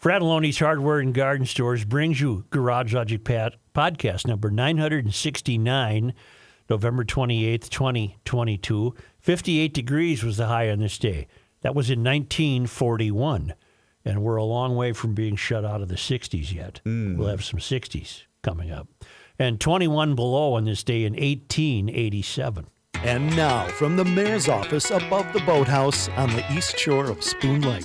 Fratelloni's Hardware and Garden Stores brings you Garage Logic podcast number 969, November 28th, 2022. 58 degrees was the high on this day. That was in 1941, and we're a long way from being shut out of the 60s yet. We'll have some 60s coming up. And 21 below on this day in 1887. And now, from the mayor's office above the boathouse on the east shore of Spoon Lake,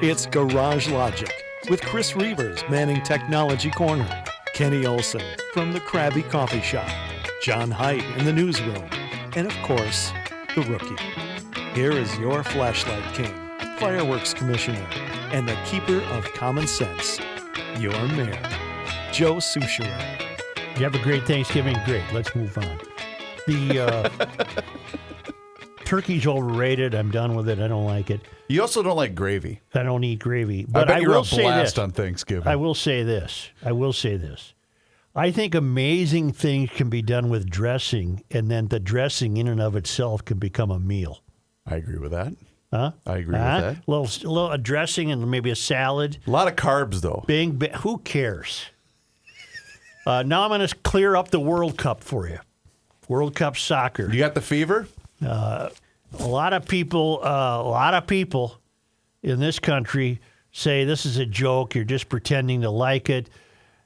it's Garage Logic with Chris Reavers manning Technology Corner, Kenny Olson from the Krabby Coffee Shop, John Haidt in the newsroom, and of course, the Rookie. Here is your flashlight king, fireworks commissioner, and the keeper of common sense, your mayor, Joe Soucheray. You have a great Thanksgiving? Great. Let's move on. The turkey's overrated. I'm done with it. I don't like it. You also don't like gravy. I don't eat gravy. But I bet you're will a say blast this. on Thanksgiving. I will say this. I think amazing things can be done with dressing, and then the dressing in and of itself can become a meal. I agree with that. Huh? I agree with that. A dressing and maybe a salad. A lot of carbs, though. Who cares? Now I'm going to clear up the World Cup for you. World Cup soccer. You got the fever? A lot of people in this country say this is a joke. You're just pretending to like it.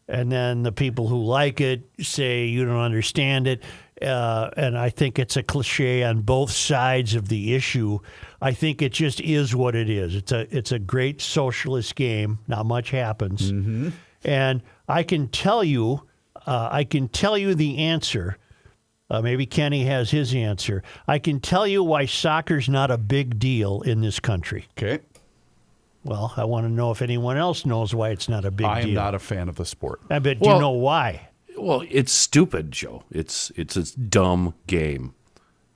And then the people who like it say you don't understand it. And I think it's a cliche on both sides of the issue. I think it just is what it is. It's a great socialist game. Not much happens. Mm-hmm. And I can tell you the answer. Maybe Kenny has his answer. I can tell you why soccer's not a big deal in this country. Okay. Well, I want to know if anyone else knows why it's not a big deal. I am not a fan of the sport. I bet you know why. Well, it's stupid, Joe. It's a dumb game.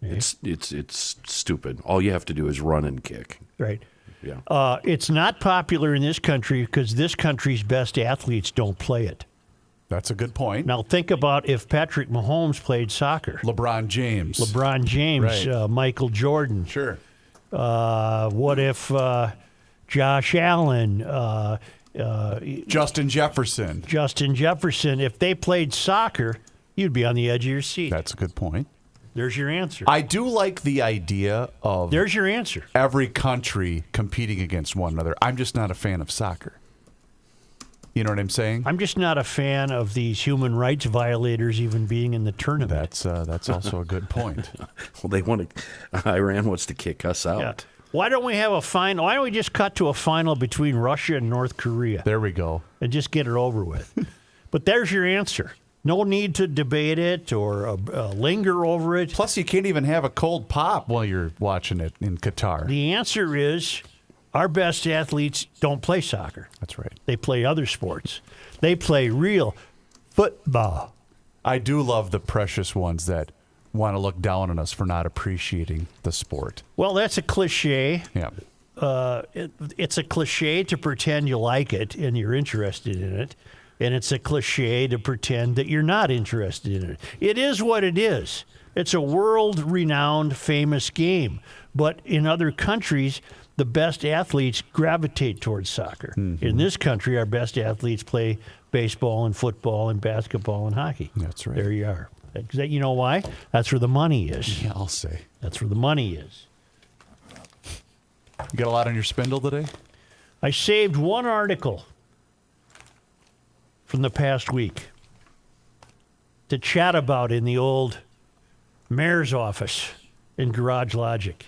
Okay. It's stupid. All you have to do is run and kick. Right. Yeah. It's not popular in this country because this country's best athletes don't play it. That's a good point. Now think about if Patrick Mahomes played soccer. LeBron James. Right. Michael Jordan. Sure. What if Josh Allen, Justin Jefferson. If they played soccer, you'd be on the edge of your seat. That's a good point. There's your answer. I do like the idea of There's your answer. Every country competing against one another. I'm just not a fan of soccer. You know what I'm saying? I'm just not a fan of these human rights violators even being in the tournament. That's also a good point. Well, Iran wants to kick us out. Yeah. Why don't we have a final? Why don't we just cut to a final between Russia and North Korea? There we go. And just get it over with. But there's your answer. No need to debate it or linger over it. Plus, you can't even have a cold pop while you're watching it in Qatar. The answer is our best athletes don't play soccer. That's right. They play other sports. They play real football. I do love the precious ones that want to look down on us for not appreciating the sport. Well, that's a cliche. Yeah. It's a cliche to pretend you like it and you're interested in it. And it's a cliche to pretend that you're not interested in it. It is what it is. It's a world-renowned, famous game. But in other countries, the best athletes gravitate towards soccer. Mm-hmm. In this country, our best athletes play baseball and football and basketball and hockey. That's right. There you are. You know why? That's where the money is. Yeah, I'll say. That's where the money is. You got a lot on your spindle today? I saved one article from the past week to chat about in the old mayor's office in Garage Logic.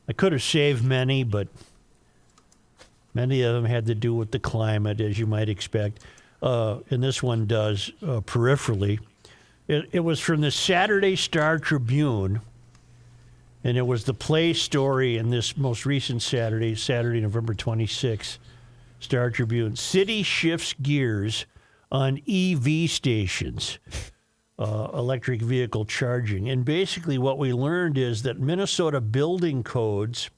I could have saved many, but many of them had to do with the climate, as you might expect. And this one does peripherally. It was from the Saturday Star Tribune, and it was the play story in this most recent Saturday, November 26th, Star Tribune. City shifts gears on EV stations, electric vehicle charging. And basically what we learned is that Minnesota building codes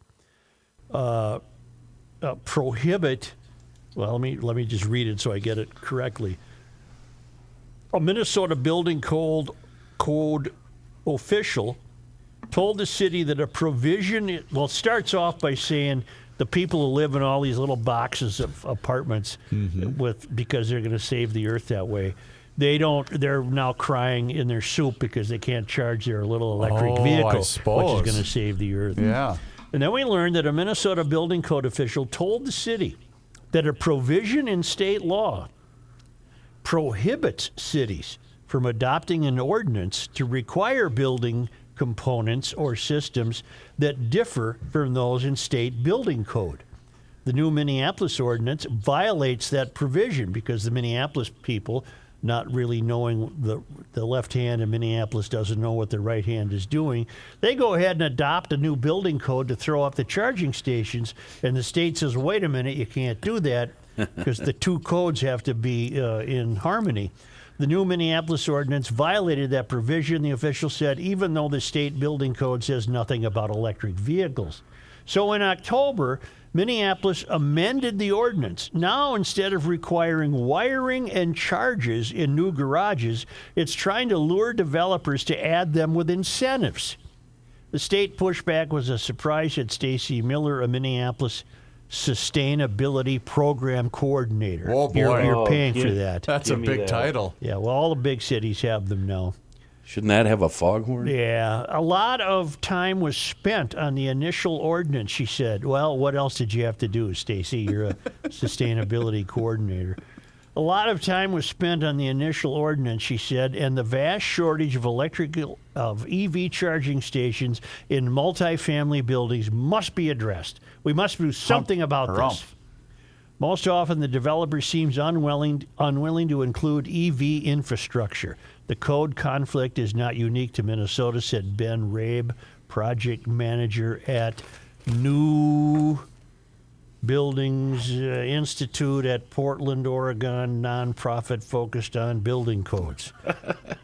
prohibit, well, let me just read it so I get it correctly. A Minnesota building code official told the city that a provision, well, it starts off by saying the people who live in all these little boxes of apartments because they're going to save the earth that way. They're now crying in their soup because they can't charge their little electric vehicle, which is suppose. going to save the earth. Yeah. And then we learned that a Minnesota building code official told the city that a provision in state law prohibits cities from adopting an ordinance to require building components or systems that differ from those in state building code. The new Minneapolis ordinance violates that provision because the Minneapolis people, not really knowing the left hand in Minneapolis doesn't know what the right hand is doing, they go ahead and adopt a new building code to throw up the charging stations, and the state says, wait a minute, you can't do that because the two codes have to be in harmony. The new Minneapolis ordinance violated that provision, the official said, even though the state building code says nothing about electric vehicles. So in October, Minneapolis amended the ordinance. Now, instead of requiring wiring and charges in new garages, it's trying to lure developers to add them with incentives. The state pushback was a surprise at Stacy Miller, a Minneapolis Sustainability Program Coordinator. Oh, boy. You're paying for that. That's a Give me big that. title. Yeah, well, all the big cities have them now. Shouldn't that have a foghorn? Yeah, a lot of time was spent on the initial ordinance, she said. Well, what else did you have to do, Stacy? You're a sustainability coordinator. A lot of time was spent on the initial ordinance, she said, and the vast shortage of EV charging stations in multifamily buildings must be addressed. We must do something about this. Most often, the developer seems unwilling to include EV infrastructure. The code conflict is not unique to Minnesota, said Ben Rabe, project manager at New Buildings Institute at Portland, Oregon, nonprofit focused on building codes.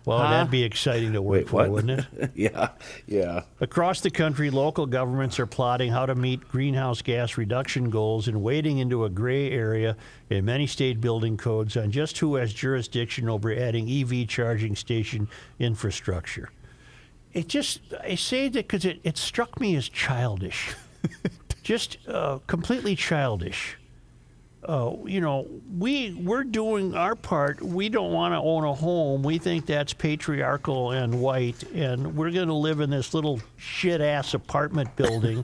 Well, that'd be exciting to work for, wouldn't it? Yeah. Across the country, local governments are plotting how to meet greenhouse gas reduction goals and wading into a gray area in many state building codes on just who has jurisdiction over adding EV charging station infrastructure. I say that because it struck me as childish. Just completely childish. We're doing our part. We don't want to own a home. We think that's patriarchal and white, and we're going to live in this little shit-ass apartment building.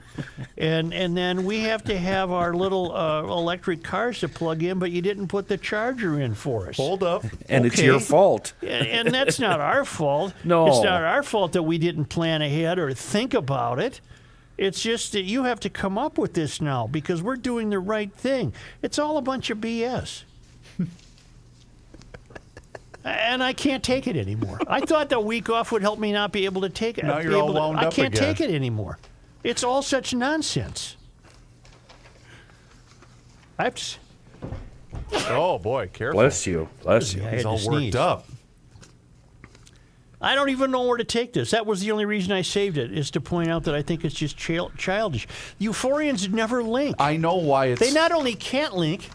and then we have to have our little electric cars to plug in, but you didn't put the charger in for us. Hold up. And it's Okay. your fault. And that's not our fault. No. It's not our fault that we didn't plan ahead or think about it. It's just that you have to come up with this now because we're doing the right thing. It's all a bunch of BS. And I can't take it anymore. I thought the week off would help me not be able to take it. Now you're all wound I up can't again. take it anymore. It's all such nonsense. I have to... Oh, boy. Careful. Bless you. Bless you. I He's had all to worked sneeze. up. I don't even know where to take this. That was the only reason I saved it, is to point out that I think it's just childish. Euphorians never link. I know why it's... They not only can't link,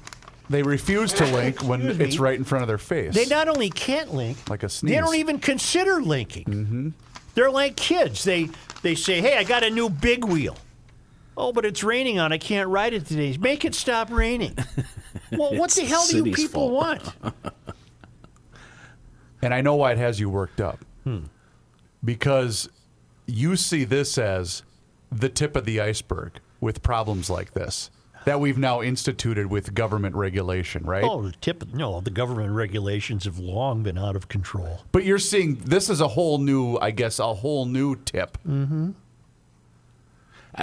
They refuse to link when Excuse me. it's right in front of their face. they not only can't link, Like a sneeze. they don't even consider linking. Mm-hmm. They're like kids. They say, hey, I got a new big wheel. Oh, but it's raining on. I can't ride it today. Make it stop raining. Well, what the It's hell do you city's people fault. want? And I know why it has you worked up. Because you see this as the tip of the iceberg with problems like this that we've now instituted with government regulation, right? Oh, the government regulations have long been out of control. But you're seeing this is a whole new, I guess, a whole new tip. Mm-hmm.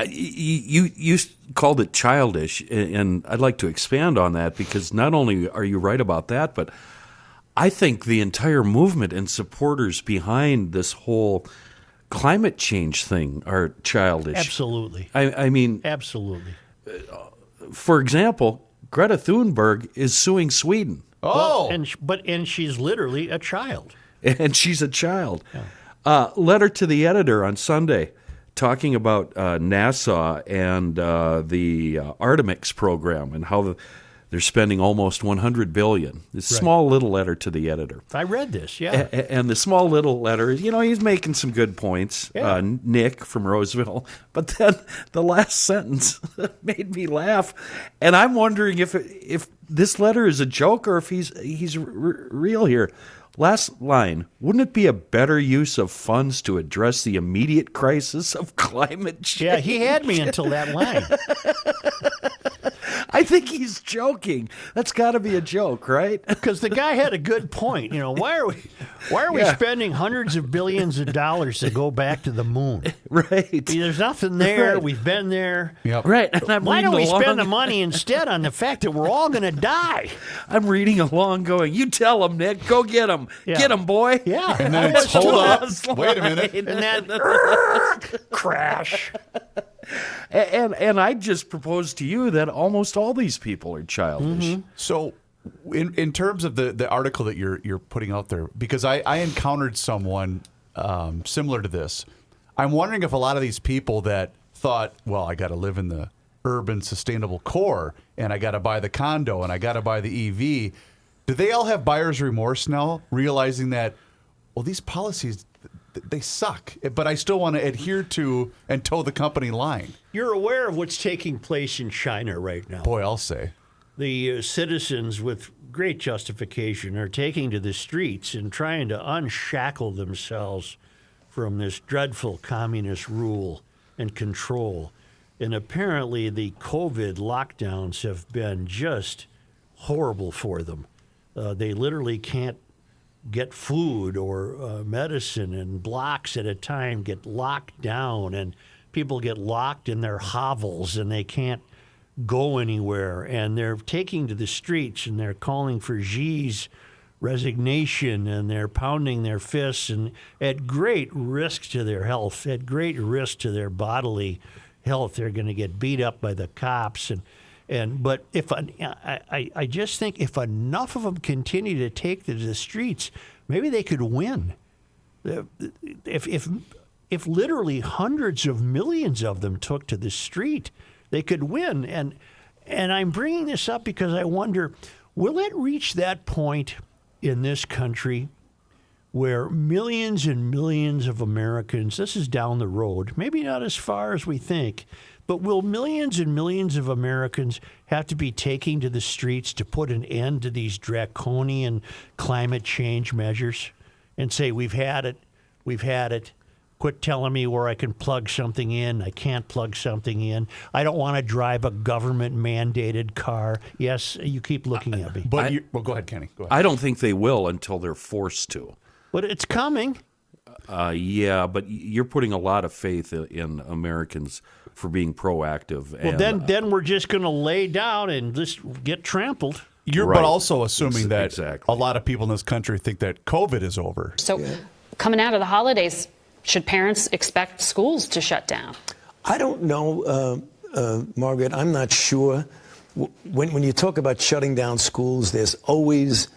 You called it childish, and I'd like to expand on that because not only are you right about that, but I think the entire movement and supporters behind this whole climate change thing are childish. Absolutely. I mean, Absolutely. for example, Greta Thunberg is suing Sweden, Oh, And she's literally a child. and she's a child. Letter to the editor on Sunday talking about NASA and the Artemis program and how They're spending almost $100 billion. It's a Right. small little letter to the editor. I read this, yeah. And the small little letter, he's making some good points, Yeah. Nick from Roseville. But then the last sentence made me laugh. And I'm wondering if this letter is a joke or if he's real here. Last line, wouldn't it be a better use of funds to address the immediate crisis of climate change? Yeah, he had me until that line. I think he's joking. That's got to be a joke, right? Because the guy had a good point. Why are we Yeah. spending hundreds of billions of dollars to go back to the moon? Right. There's nothing there. Right. We've been there. Yep. Right. And I'm Why don't we reading spend the along- money instead on the fact that we're all going to die? I'm reading along going, you tell him, Nick. Go get him. Yeah. Get him, boy. Yeah. And then it's, hold up. Wait a minute. And then crash. And I just proposed to you that almost all these people are childish. So, in terms of the article that you're putting out there, because I encountered someone similar to this, I'm wondering if a lot of these people that thought, well, I got to live in the urban sustainable core, and I got to buy the condo, and I got to buy the EV, do they all have buyer's remorse now, realizing that, well, these policies, they suck, but I still want to adhere to and toe the company line? You're aware of what's taking place in China right now. Boy, I'll say. The citizens, with great justification, are taking to the streets and trying to unshackle themselves from this dreadful communist rule and control. And apparently the COVID lockdowns have been just horrible for them. They literally can't get food or medicine, and blocks at a time get locked down, and people get locked in their hovels and they can't go anywhere, and they're taking to the streets and they're calling for Xi's resignation, and they're pounding their fists, and at great risk to their health, at great risk to their bodily health. They're going to get beat up by the cops, but I just think if enough of them continue to take to the streets, maybe they could win. If literally hundreds of millions of them took to the street, they could win. And I'm bringing this up because I wonder, will it reach that point in this country where millions and millions of Americans, this is down the road, maybe not as far as we think, but will millions and millions of Americans have to be taking to the streets to put an end to these draconian climate change measures and say, we've had it. Quit telling me where I can plug something in. I can't plug something in. I don't want to drive a government-mandated car. Yes, you keep looking at me. But well, go ahead, Kenny. Go ahead. I don't think they will until they're forced to. But it's coming. Yeah, but you're putting a lot of faith in Americans for being proactive. Well, then we're just going to lay down and just get trampled. You're Right. but also assuming that Exactly. a lot of people in this country think that COVID is over. So coming out of the holidays, should parents expect schools to shut down? I don't know, Margaret. I'm not sure. When you talk about shutting down schools, there's always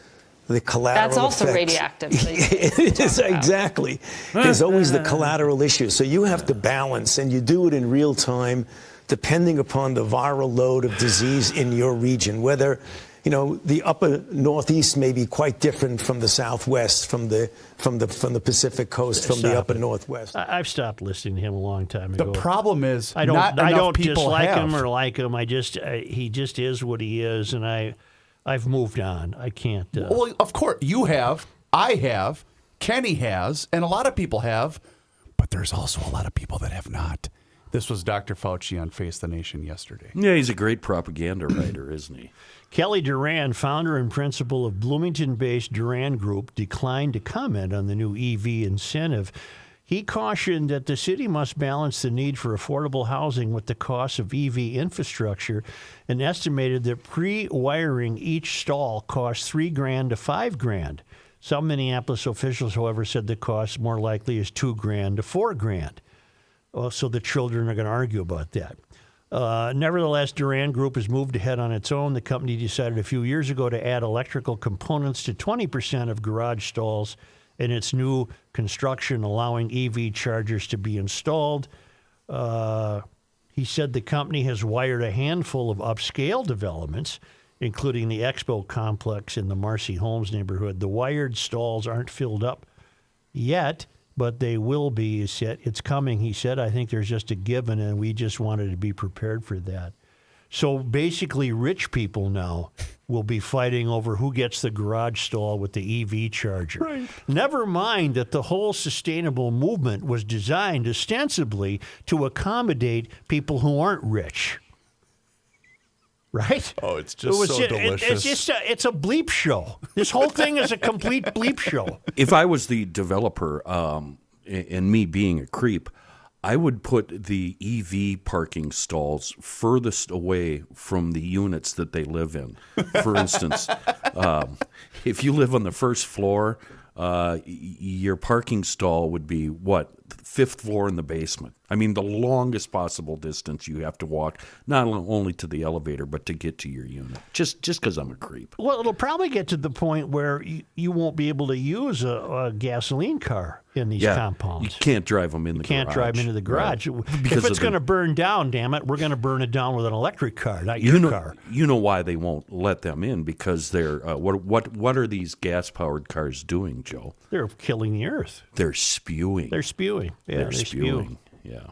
the collateral That's also effects. radioactive. It is, exactly. There's always the collateral issue. So you have to balance, and you do it in real time, depending upon the viral load of disease in your region, whether the upper Northeast may be quite different from the Southwest, from the Pacific Coast, from the upper Northwest. I've stopped listening to him a long time ago. The problem is I don't not enough people dislike have. him or like him. He just is what he is, and I've moved on. I can't. Well, of course, you have, I have, Kenny has, and a lot of people have, but there's also a lot of people that have not. This was Dr. Fauci on Face the Nation yesterday. Yeah, he's a great propaganda writer, isn't he? Kelly Duran, founder and principal of Bloomington-based Duran Group, declined to comment on the new EV incentive. He cautioned that the city must balance the need for affordable housing with the cost of EV infrastructure, and estimated that pre-wiring each stall costs $3,000 to $5,000. Some Minneapolis officials, however, said the cost more likely is $2,000 to $4,000. So the children are going to argue about that. Nevertheless, Duran Group has moved ahead on its own. The company decided a few years ago to add electrical components to 20% of garage stalls in its new construction, allowing EV chargers to be installed. He said the company has wired a handful of upscale developments, including the Expo complex in the Marcy Holmes neighborhood. The wired stalls aren't filled up yet, but they will be. He said, it's coming, he said. I think there's just a given, and we just wanted to be prepared for that. So basically, rich people now will be fighting over who gets the garage stall with the EV charger. Right. Never mind that the whole sustainable movement was designed ostensibly to accommodate people who aren't rich. Right? Oh, it's just so delicious. It's a bleep show. This whole thing is a complete bleep show. If I was the developer, and me being a creep, I would put the EV parking stalls furthest away from the units that they live in. For instance, if you live on the first floor, your parking stall would be, fifth floor in the basement. I mean, the longest possible distance you have to walk, not only to the elevator, but to get to your unit, just because I'm a creep. Well, it'll probably get to the point where you won't be able to use a gasoline car in these compounds. You can't drive them in the garage. Can't drive them into the garage. Right. If it's going to burn down, damn it, we're going to burn it down with an electric car, not your car. You know why they won't let them in? Because they're what are these gas-powered cars doing, Joe? They're killing the earth. They're spewing. They're spewing. Yeah, they're spewing. Yeah.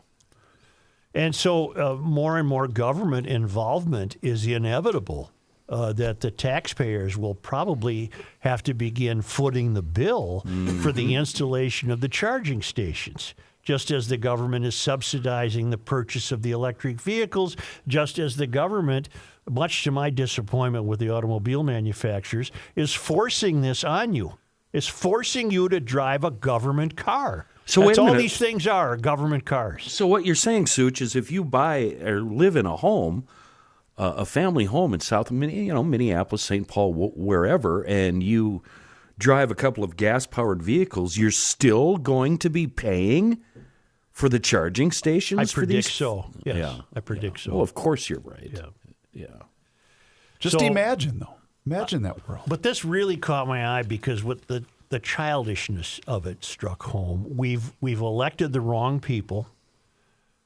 And so more and more government involvement is inevitable, that the taxpayers will probably have to begin footing the bill for the installation of the charging stations, just as the government is subsidizing the purchase of the electric vehicles, just as the government, much to my disappointment with the automobile manufacturers, is forcing this on you. It's forcing you to drive a government car. So that's wait a all minute. these things are government cars. So what you're saying, Such, is if you buy or live in a home, a family home in South, Minneapolis, St. Paul, wherever, and you drive a couple of gas-powered vehicles, you're still going to be paying for the charging stations. I for predict these? so. Yes, Yeah. I predict so. Well, of course you're right. Yeah. Just So- imagine, though. Imagine that world. But this really caught my eye because with the childishness of it struck home. We've elected the wrong people.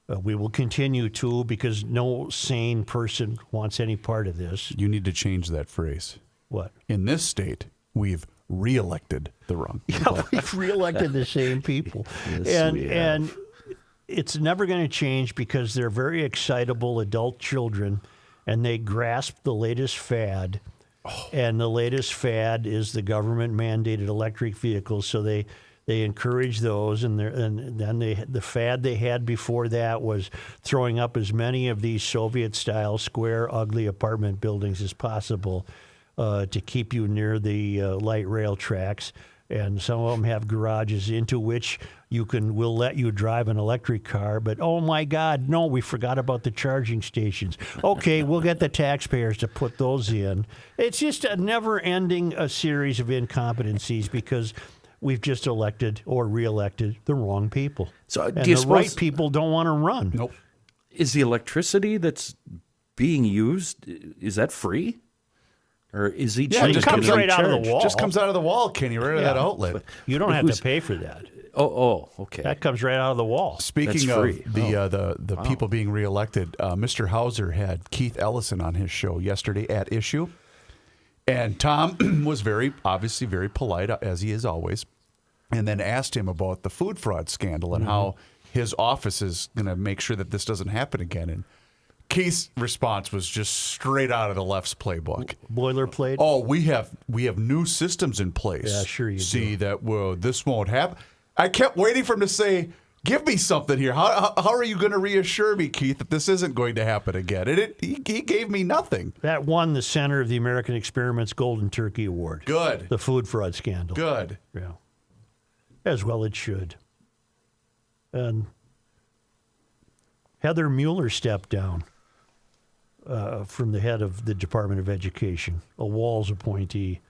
We will continue to, because no sane person wants any part of this. You need to change that phrase. What? In this state, we've reelected the wrong people. Yeah, we've reelected the same people. And it's never going to change because they're very excitable adult children and they grasp the latest fad. And the latest fad is the government-mandated electric vehicles, so they encourage those. And then the fad they had before that was throwing up as many of these Soviet-style square, ugly apartment buildings as possible to keep you near the light rail tracks. And some of them have garages into which we'll let you drive an electric car. But, oh, my God, no, we forgot about the charging stations. Okay, we'll get the taxpayers to put those in. It's just a never-ending series of incompetencies because we've just elected or reelected the wrong people. So, and do you the suppose- right people don't want to run. Nope. Is the electricity that's being used, is that free? Or is each Yeah, it unit just gonna comes be right out of the charged? wall. Just comes out of the wall, Kenny, right out of that outlet. You don't have to pay for that. Oh, okay. That comes right out of the wall. Speaking That's of free. the people being reelected, Mr. Hauser had Keith Ellison on his show yesterday at Issue. And Tom was obviously very polite, as he is always, and then asked him about the food fraud scandal and how his office is going to make sure that this doesn't happen again. And Keith's response was just straight out of the left's playbook. Boilerplate. Oh, we have new systems in place. Yeah, sure you See that this won't happen. I kept waiting for him to say, "Give me something here. How are you going to reassure me, Keith, that this isn't going to happen again?" And he gave me nothing. That won the Center of the American Experiment's Golden Turkey Award. Good. The food fraud scandal. Good. Yeah. As well it should. And Heather Mueller stepped down from the head of the Department of Education, a Walls appointee,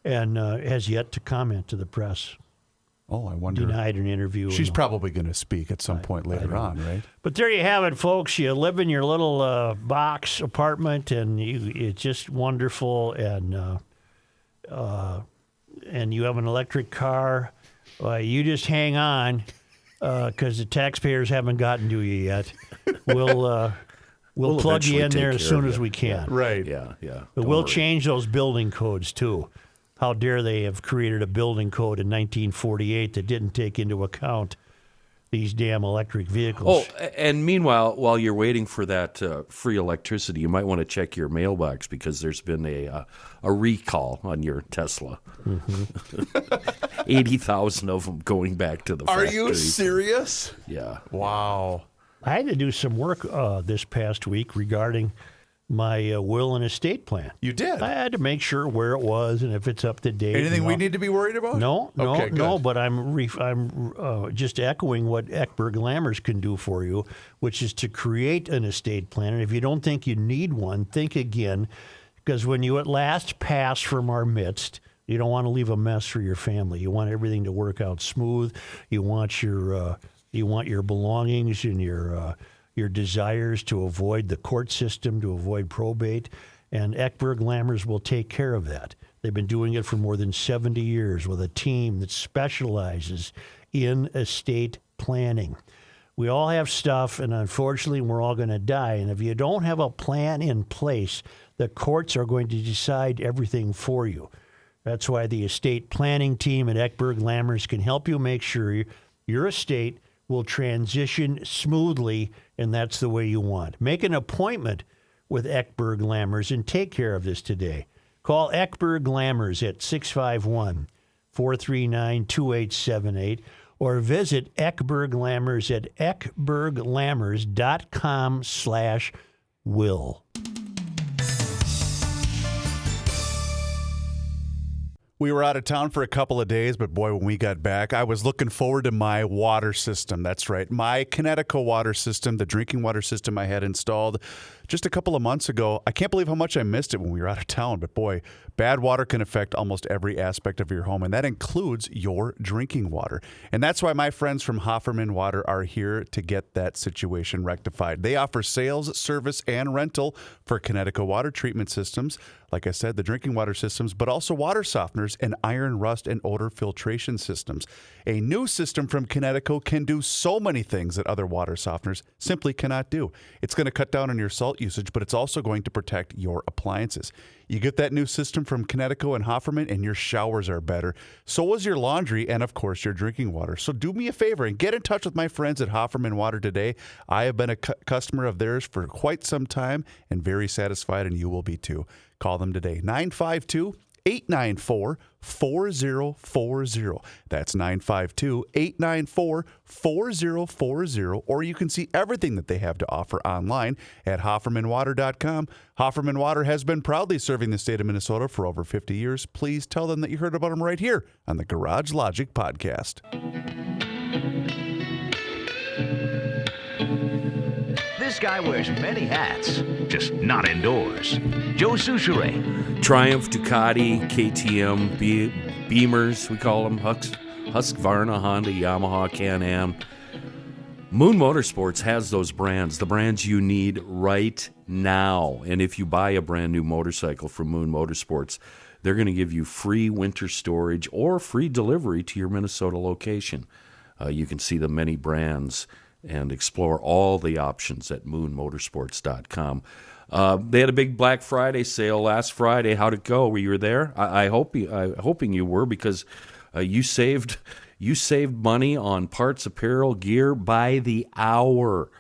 and has yet to comment to the press. Oh, I wonder. Denied an interview. She's and- probably going to speak at some point later on, right? But there you have it, folks. You live in your little box apartment, and it's just wonderful. And you have an electric car. You just hang on, because the taxpayers haven't gotten to you yet. We'll plug you eventually in take there as care soon of as you. we can. Right. Yeah, yeah. But Don't we'll worry. change those building codes, too. How dare they have created a building code in 1948 that didn't take into account these damn electric vehicles. Oh, and meanwhile, while you're waiting for that free electricity, you might want to check your mailbox because there's been a recall on your Tesla. 80,000 of them going back to the Are factory. you serious? Yeah. Wow. I had to do some work this past week regarding my will and estate plan. You did? I had to make sure where it was and if it's up to date. Anything and we all. need to be worried about? No, Okay, good. no. But I'm just echoing what Eckberg Lammers can do for you, which is to create an estate plan. And if you don't think you need one, think again, because when you at last pass from our midst, you don't want to leave a mess for your family. You want everything to work out smooth. You want your belongings and your desires to avoid the court system, to avoid probate, and Eckberg Lammers will take care of that. They've been doing it for more than 70 years with a team that specializes in estate planning. We all have stuff, and unfortunately, we're all going to die. And if you don't have a plan in place, the courts are going to decide everything for you. That's why the estate planning team at Eckberg Lammers can help you make sure your estate will transition smoothly, and that's the way you want. Make an appointment with Eckberg Lammers and take care of this today. Call Eckberg Lammers at 651-439-2878 or visit Eckberg Lammers at eckberglammers.com/will. We were out of town for a couple of days, but boy, when we got back, I was looking forward to my water system. That's right, my Connecticut water system, the drinking water system I had installed just a couple of months ago. I can't believe how much I missed it when we were out of town, but boy, bad water can affect almost every aspect of your home, and that includes your drinking water. And that's why my friends from Hofferman Water are here to get that situation rectified. They offer sales, service, and rental for Connecticut water treatment systems. Like I said, the drinking water systems, but also water softeners and iron, rust, and odor filtration systems. A new system from Connecticut can do so many things that other water softeners simply cannot do. It's going to cut down on your salt usage, but it's also going to protect your appliances. You get that new system from Connecticut and Hofferman, and your showers are better. So is your laundry and, of course, your drinking water. So do me a favor and get in touch with my friends at Hofferman Water today. I have been a customer of theirs for quite some time and very satisfied, and you will be too. Call them today, 952-894-4040. That's 952-894-4040. Or you can see everything that they have to offer online at HoffermanWater.com. Hofferman Water has been proudly serving the state of Minnesota for over 50 years. Please tell them that you heard about them right here on the Garage Logic Podcast. This guy wears many hats, just not indoors. Joe Souchere. Triumph, Ducati, KTM, Beamers, we call them, Husqvarna, Honda, Yamaha, Can-Am. Moon Motorsports has those brands, the brands you need right now. And if you buy a brand new motorcycle from Moon Motorsports, they're going to give you free winter storage or free delivery to your Minnesota location. You can see the many brands and explore all the options at moonmotorsports.com. They had a big Black Friday sale last Friday. How'd it go? Were you there? Hoping you were, because you saved money on parts, apparel, gear by the hour.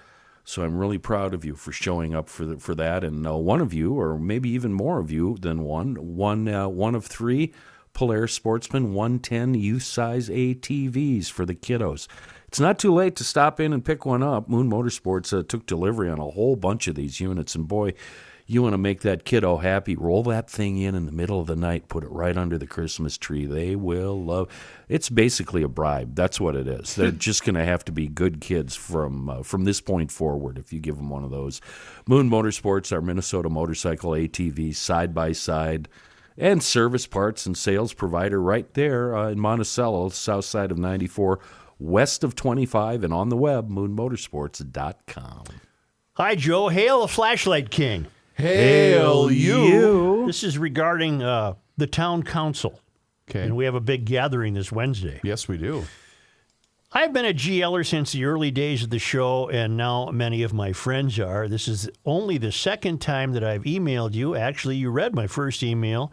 So I'm really proud of you for showing up for that. And one of you, or maybe even more of you than one of three Polaris Sportsman 110 youth size ATVs for the kiddos. It's not too late to stop in and pick one up. Moon Motorsports took delivery on a whole bunch of these units, and boy, you want to make that kiddo happy. Roll that thing in the middle of the night, put it right under the Christmas tree. They will love. It's basically a bribe. That's what it is. They're just going to have to be good kids from this point forward if you give them one of those. Moon Motorsports, our Minnesota motorcycle ATVs, side by side, and service parts and sales provider right there in Monticello, south side of 94. West of 25, and on the web, moonmotorsports.com. Hi, Joe. Hail the Flashlight King. Hail you. This is regarding the town council. Okay. And we have a big gathering this Wednesday. Yes, we do. I've been a GLer since the early days of the show, and now many of my friends are. This is only the second time that I've emailed you. Actually, you read my first email.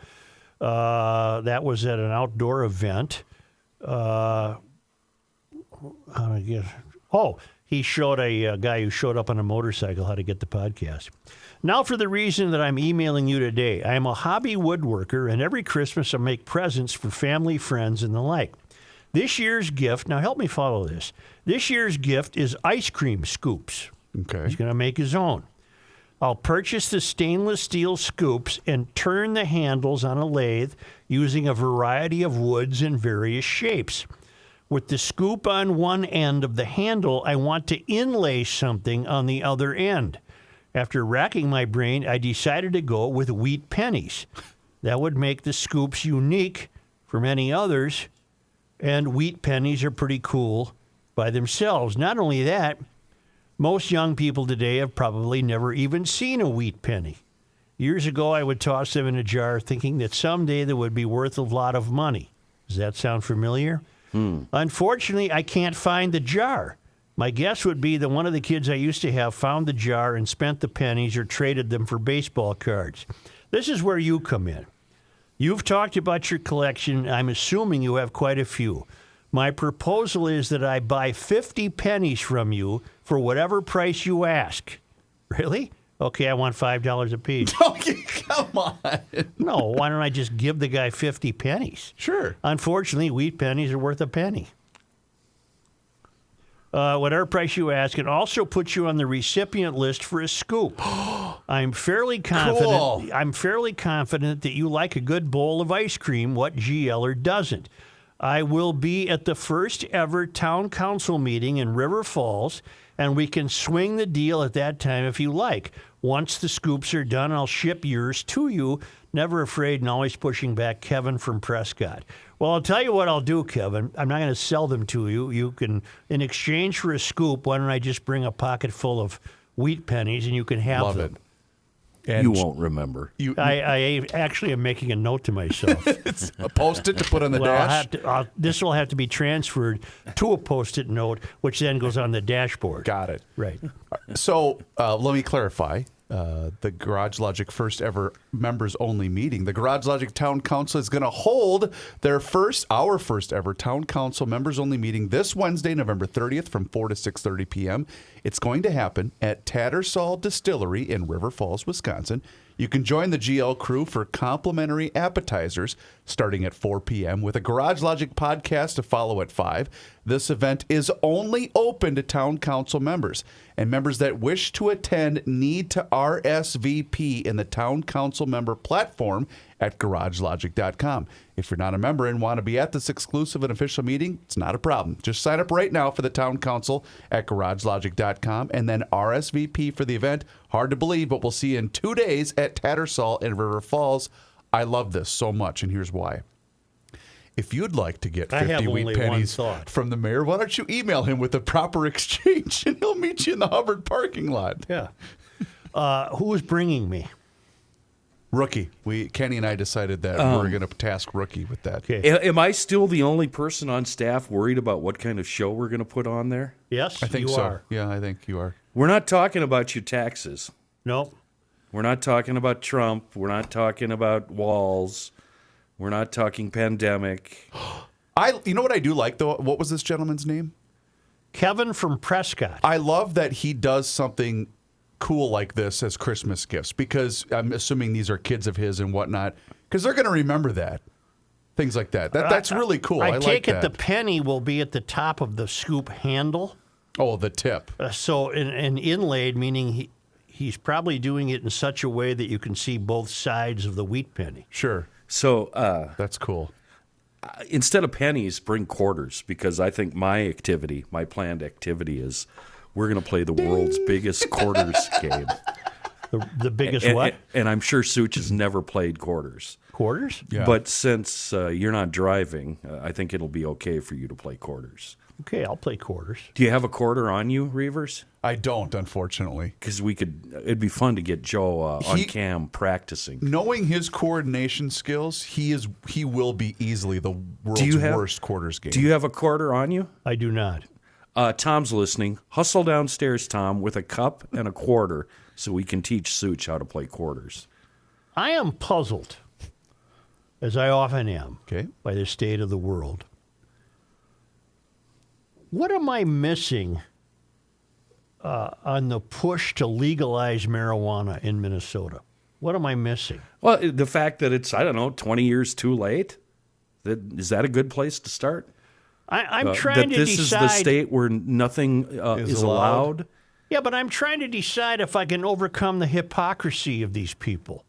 That was at an outdoor event. How do I get? Oh, he showed a guy who showed up on a motorcycle how to get the podcast. Now for the reason that I'm emailing you today. I am a hobby woodworker, and every Christmas I make presents for family, friends, and the like. This year's gift, now help me follow this. This year's gift is ice cream scoops. Okay. He's going to make his own. I'll purchase the stainless steel scoops and turn the handles on a lathe using a variety of woods in various shapes. With the scoop on one end of the handle, I want to inlay something on the other end. After racking my brain, I decided to go with wheat pennies. That would make the scoops unique from any others, and wheat pennies are pretty cool by themselves. Not only that, most young people today have probably never even seen a wheat penny. Years ago, I would toss them in a jar thinking that someday they would be worth a lot of money. Does that sound familiar? Unfortunately, I can't find the jar. My guess would be that one of the kids I used to have found the jar and spent the pennies or traded them for baseball cards. This is where you come in. You've talked about your collection. I'm assuming you have quite a few. My proposal is that I buy 50 pennies from you for whatever price you ask. Really? Okay, I want $5 a piece. Okay, come on. No, why don't I just give the guy 50 pennies? Sure. Unfortunately, wheat pennies are worth a penny. Whatever price you ask, and also put you on the recipient list for a scoop. I'm fairly confident. Cool. I'm fairly confident that you like a good bowl of ice cream. What GLer doesn't? I will be at the first ever town council meeting in River Falls, and we can swing the deal at that time if you like. Once the scoops are done, I'll ship yours to you. Never afraid and always pushing back, Kevin from Prescott. Well, I'll tell you what I'll do, Kevin. I'm not going to sell them to you. You can, in exchange for a scoop, why don't I just bring a pocket full of wheat pennies and you can have Love them. it. And You won't remember. I actually am making a note to myself. It's a Post-it to put on the Well, dash. this will have to be transferred to a Post-it note, which then goes on the dashboard. Got it. Right. So let me clarify. The Garage Logic first ever members only meeting. The Garage Logic Town Council is going to hold our first ever Town Council members only meeting this Wednesday, November 30th from 4 to 6:30 p.m. It's going to happen at Tattersall Distillery in River Falls, Wisconsin. You can join the GL crew for complimentary appetizers starting at 4 p.m. with a Garage Logic podcast to follow at 5. This event is only open to town council members, and members that wish to attend need to RSVP in the town council member platform at garagelogic.com. If you're not a member and want to be at this exclusive and official meeting, it's not a problem. Just sign up right now for the town council at garagelogic.com and then RSVP for the event. Hard to believe, but we'll see you in 2 days at Tattersall in River Falls. I love this so much, and here's why. If you'd like to get I have 50 only wheat one pennies thought. from the mayor, why don't you email him with the proper exchange, and he'll meet you in the Hubbard parking lot. Yeah. Who is bringing me? Rookie. Kenny and I decided that we're going to task Rookie with that. Okay. Am I still the only person on staff worried about what kind of show we're going to put on there? Yes, I think you so. are. Yeah, I think you are. We're not talking about your taxes. No. We're not talking about Trump. We're not talking about walls. We're not talking pandemic. You know what I do like, though? What was this gentleman's name? Kevin from Prescott. I love that he does something cool like this as Christmas gifts, because I'm assuming these are kids of his and whatnot, because they're going to remember that. Things like that. That's really cool. I I like take it that. the penny will be at the top of the scoop handle. Oh, the tip. So an inlaid, meaning he's probably doing it in such a way that you can see both sides of the wheat penny. Sure. So That's cool. instead of pennies, bring quarters, because I think my planned activity is we're going to play the world's biggest quarters game. The biggest and, what? And I'm sure Such has never played quarters. Quarters? Yeah. But since you're not driving, I think it'll be okay for you to play quarters. Okay, I'll play quarters. Do you have a quarter on you, Reavers? I don't, unfortunately. Because it'd be fun to get Joe on cam practicing. Knowing his coordination skills, he will be easily the world's worst quarters game. Do you have a quarter on you? I do not. Tom's listening. Hustle downstairs, Tom, with a cup and a quarter so we can teach Such how to play quarters. I am puzzled, as I often am, Okay. by the state of the world. What am I missing on the push to legalize marijuana in Minnesota? What am I missing? Well, the fact that it's, 20 years too late, is that a good place to start? I'm trying to decide. That this is the state where nothing is allowed? Yeah, but I'm trying to decide if I can overcome the hypocrisy of these people.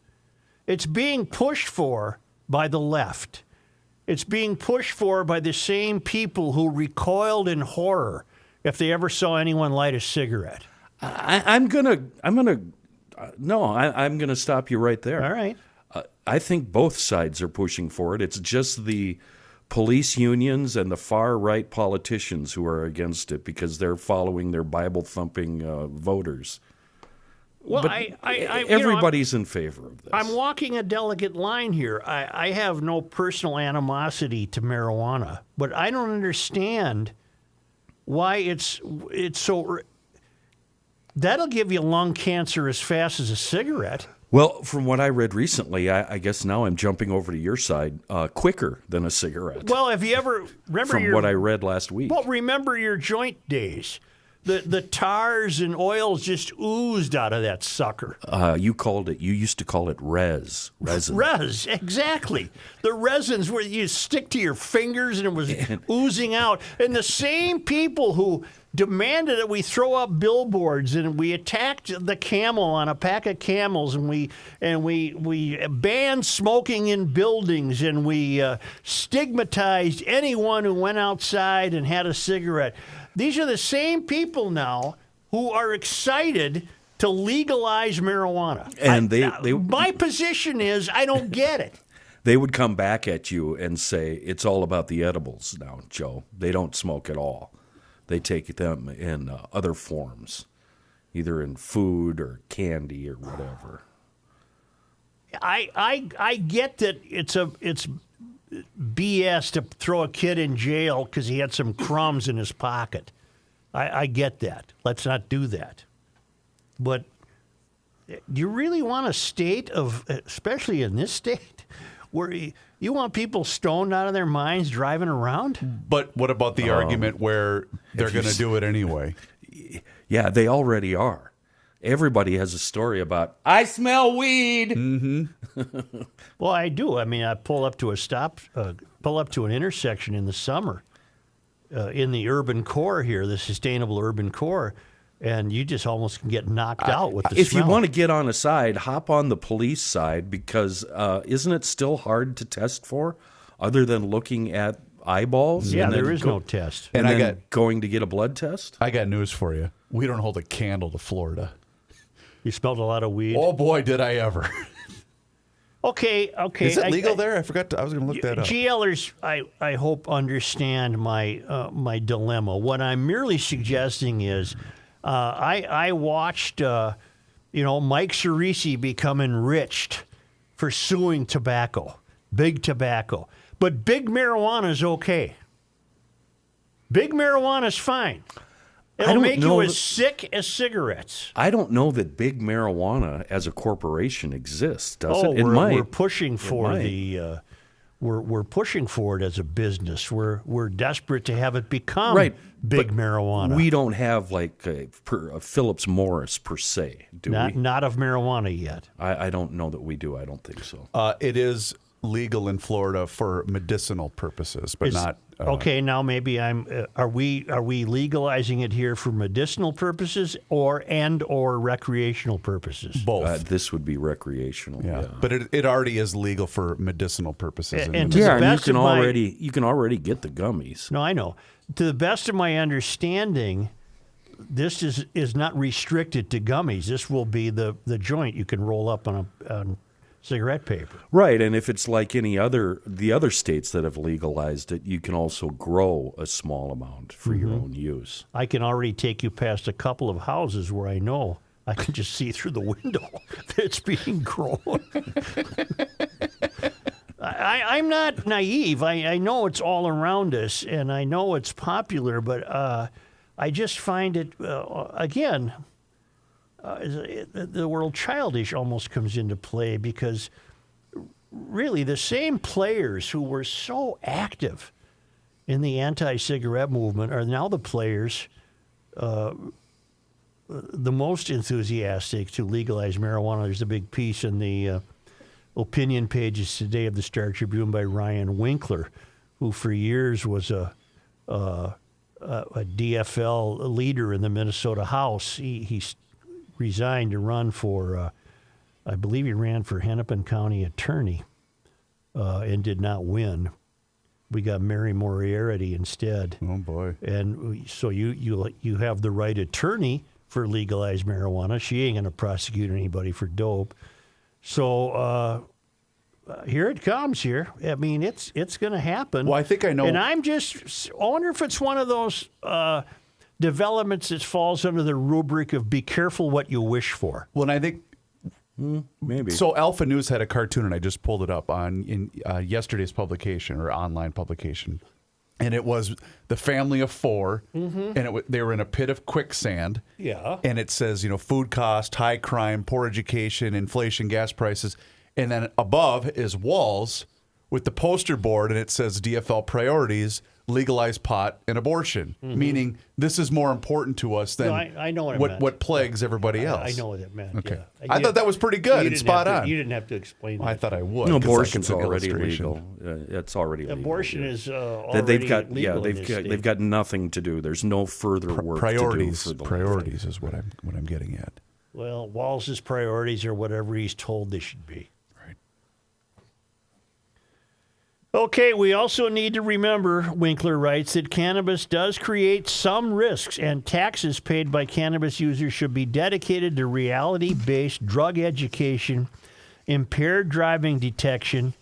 It's being pushed for by the left. It's being pushed for by the same people who recoiled in horror if they ever saw anyone light a cigarette. I'm gonna stop you right there. All right. I think both sides are pushing for it. It's just the police unions and the far right politicians who are against it because they're following their Bible thumping voters. Well, But everybody's in favor of this. I'm walking a delicate line here. I have no personal animosity to marijuana, but I don't understand why it's so. That'll give you lung cancer as fast as a cigarette. Well, from what I read recently, I guess now I'm jumping over to your side, quicker than a cigarette. Well, if you ever remember from what I read last week. Well, remember your joint days. The tars and oils just oozed out of that sucker. You used to call it resin. Res, exactly. The resins where you stick to your fingers and it was oozing out. And the same people who demanded that we throw up billboards and we attacked the camel on a pack of camels and we banned smoking in buildings and we stigmatized anyone who went outside and had a cigarette. These are the same people now who are excited to legalize marijuana. And my position is I don't get it. They would come back at you and say, it's all about the edibles now, Joe. They don't smoke at all. They take them in other forms, either in food or candy or whatever. I get that it's BS to throw a kid in jail because he had some crumbs in his pocket. I get that. Let's not do that. But do you really want a state of, especially in this state, where you want people stoned out of their minds driving around? But what about the argument where they're going to do it anyway? Yeah, they already are. Everybody has a story about, I smell weed. Mm-hmm. Well, I do. I mean, I pull up to an intersection in the summer in the urban core here, the sustainable urban core, and you just almost can get knocked out with the If smell. you want to get on a side, hop on the police side because isn't it still hard to test for other than looking at eyeballs? Yeah, and then there is no test. And then going to get a blood test? I got news for you. We don't hold a candle to Florida. You smelled a lot of weed? Oh, boy, did I ever. Okay. Is it legal there? I forgot. I was going to look that up. GLers, I hope, understand my dilemma. What I'm merely suggesting is I watched, Mike Cerisi become enriched for suing tobacco, big tobacco. But big marijuana is okay. Big marijuana is fine. It'll make you as sick as cigarettes. I don't know that big marijuana as a corporation exists, does it? It We're might. pushing for we're pushing for it as a business. We're desperate to have it become big marijuana. We don't have like a Phillips Morris per se, do we? Not of marijuana yet. I don't know that we do. I don't think so. It is legal in Florida for medicinal purposes, but not. Okay, now maybe are we legalizing it here for medicinal purposes or recreational purposes? Both. This would be recreational. Yeah, but it already is legal for medicinal purposes. And to the best you of can already get the gummies. No, I know. To the best of my understanding, this is not restricted to gummies. This will be the joint you can roll up on cigarette paper. Right, and if it's like the other states that have legalized it, you can also grow a small amount for your own use. I can already take you past a couple of houses where I know I can just see through the window that it's being grown. I'm not naive. I know it's all around us, and I know it's popular, but I just find it, again, the word childish almost comes into play, because really the same players who were so active in the anti-cigarette movement are now the players the most enthusiastic to legalize marijuana. There's a big piece in the opinion pages today of the Star Tribune by Ryan Winkler, who for years was a DFL leader in the Minnesota House. He resigned to run for, I believe he ran for Hennepin County Attorney and did not win. We got Mary Moriarty instead. Oh, boy. And so you have the right attorney for legalized marijuana. She ain't going to prosecute anybody for dope. So here it comes here. I mean, it's going to happen. Well, I think I know. And I wonder if it's one of those developments that falls under the rubric of be careful what you wish for. Well, and I think Maybe. so. Alpha News had a cartoon, and I just pulled it up in yesterday's publication or online publication, and it was the family of four, and they were in a pit of quicksand. Yeah. And it says, food cost, high crime, poor education, inflation, gas prices, and then above is walls with the poster board, and it says DFL priorities, legalize pot and abortion, meaning this is more important to us than No, I know what it meant. what plagues everybody else. I know what it meant. Okay. Yeah. I thought that was pretty good and spot on. You didn't have to explain Well, I that. thought I would. No, 'cause I abortion's could put already illustration. legal. It's already legal. Abortion yeah. is already They've got legal in this they've state. got nothing to do. There's no further work Priorities. to do for the Priorities is what I'm getting at. Well, Walz's priorities are whatever he's told they should be. Right. Okay, we also need to remember, Winkler writes, that cannabis does create some risks, and taxes paid by cannabis users should be dedicated to reality-based drug education, impaired driving detection,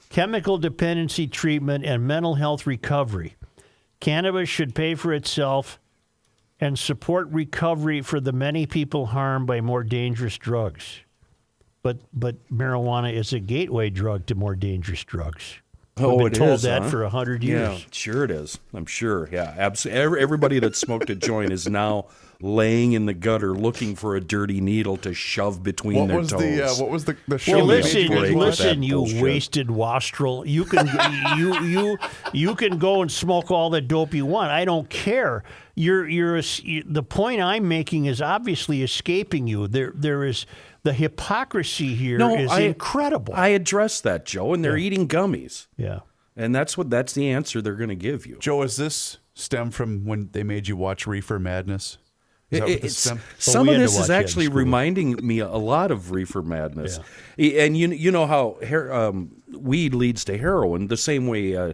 chemical dependency treatment, and mental health recovery. Cannabis should pay for itself and support recovery for the many people harmed by more dangerous drugs. But marijuana is a gateway drug to more dangerous drugs. Oh, We've it been told is, that huh? for 100 years. Yeah, sure it is. I'm sure. Yeah, absolutely. Everybody that smoked a joint is now laying in the gutter looking for a dirty needle to shove between What their was toes. what was the show? Well, that listen, made you watch that? you bullshit. wasted wastrel. You can you can go and smoke all the dope you want. I don't care. The point I'm making is obviously escaping you. There is the hypocrisy here is incredible. I addressed that, Joe, and they're eating gummies, yeah. and that's the answer they're going to give you. Joe, is this stem from when they made you watch Reefer Madness? Is that what this stem? Some we of had to this watch is that in actually school. reminding me a lot of Reefer Madness, and you know how weed leads to heroin the same way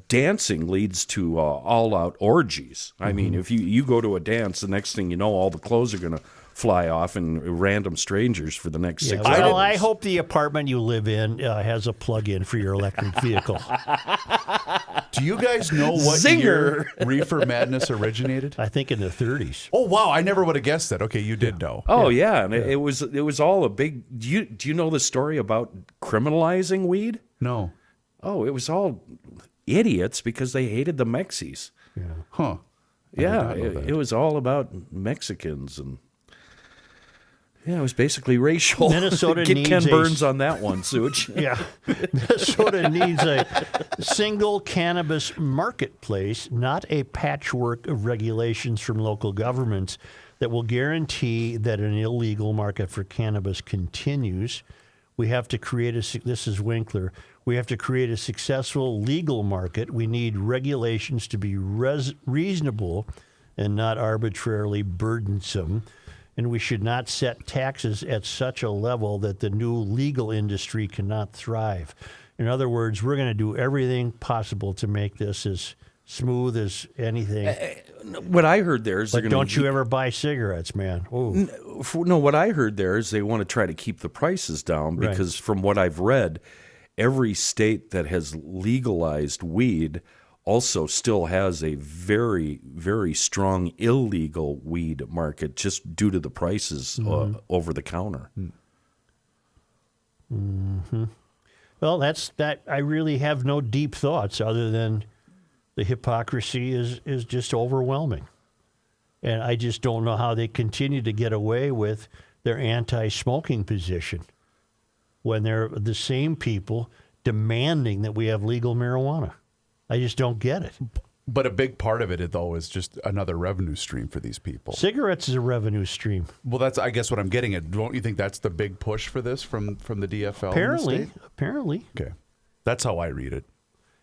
dancing leads to all-out orgies. I mean, if you go to a dance, the next thing you know, all the clothes are going to fly off and random strangers for the next 6 hours. Well, I hope the apartment you live in has a plug-in for your electric vehicle. Do you guys know what year Reefer Madness originated? I think in the 30s. Oh wow, I never would have guessed that. Okay, you did know. Oh yeah, and it was all a big. Do you know the story about criminalizing weed? No. Oh, it was all idiots because they hated the Mexies. Huh. Yeah, did not know that. it was all about Mexicans and. Yeah, it was basically racial. Minnesota Get needs Ken a- Burns on that one, Such. Yeah. Minnesota needs a single cannabis marketplace, not a patchwork of regulations from local governments that will guarantee that an illegal market for cannabis continues. We have to create this is Winkler, we have to create a successful legal market. We need regulations to be reasonable and not arbitrarily burdensome. And we should not set taxes at such a level that the new legal industry cannot thrive. In other words, we're going to do everything possible to make this as smooth as anything. What I heard there is, But don't you ever buy cigarettes, man? Ooh. No, what I heard there is they want to try to keep the prices down Right. because from what I've read, every state that has legalized weed also still has a very, very strong illegal weed market just due to the prices over the counter. Mm-hmm. Well, that's that. I really have no deep thoughts other than the hypocrisy is just overwhelming. And I just don't know how they continue to get away with their anti-smoking position when they're the same people demanding that we have legal marijuana. I just don't get it. But a big part of it, though, is just another revenue stream for these people. Cigarettes is a revenue stream. Well, that's, I guess, what I'm getting at. Don't you think that's the big push for this from the DFL? Apparently. Okay. That's how I read it.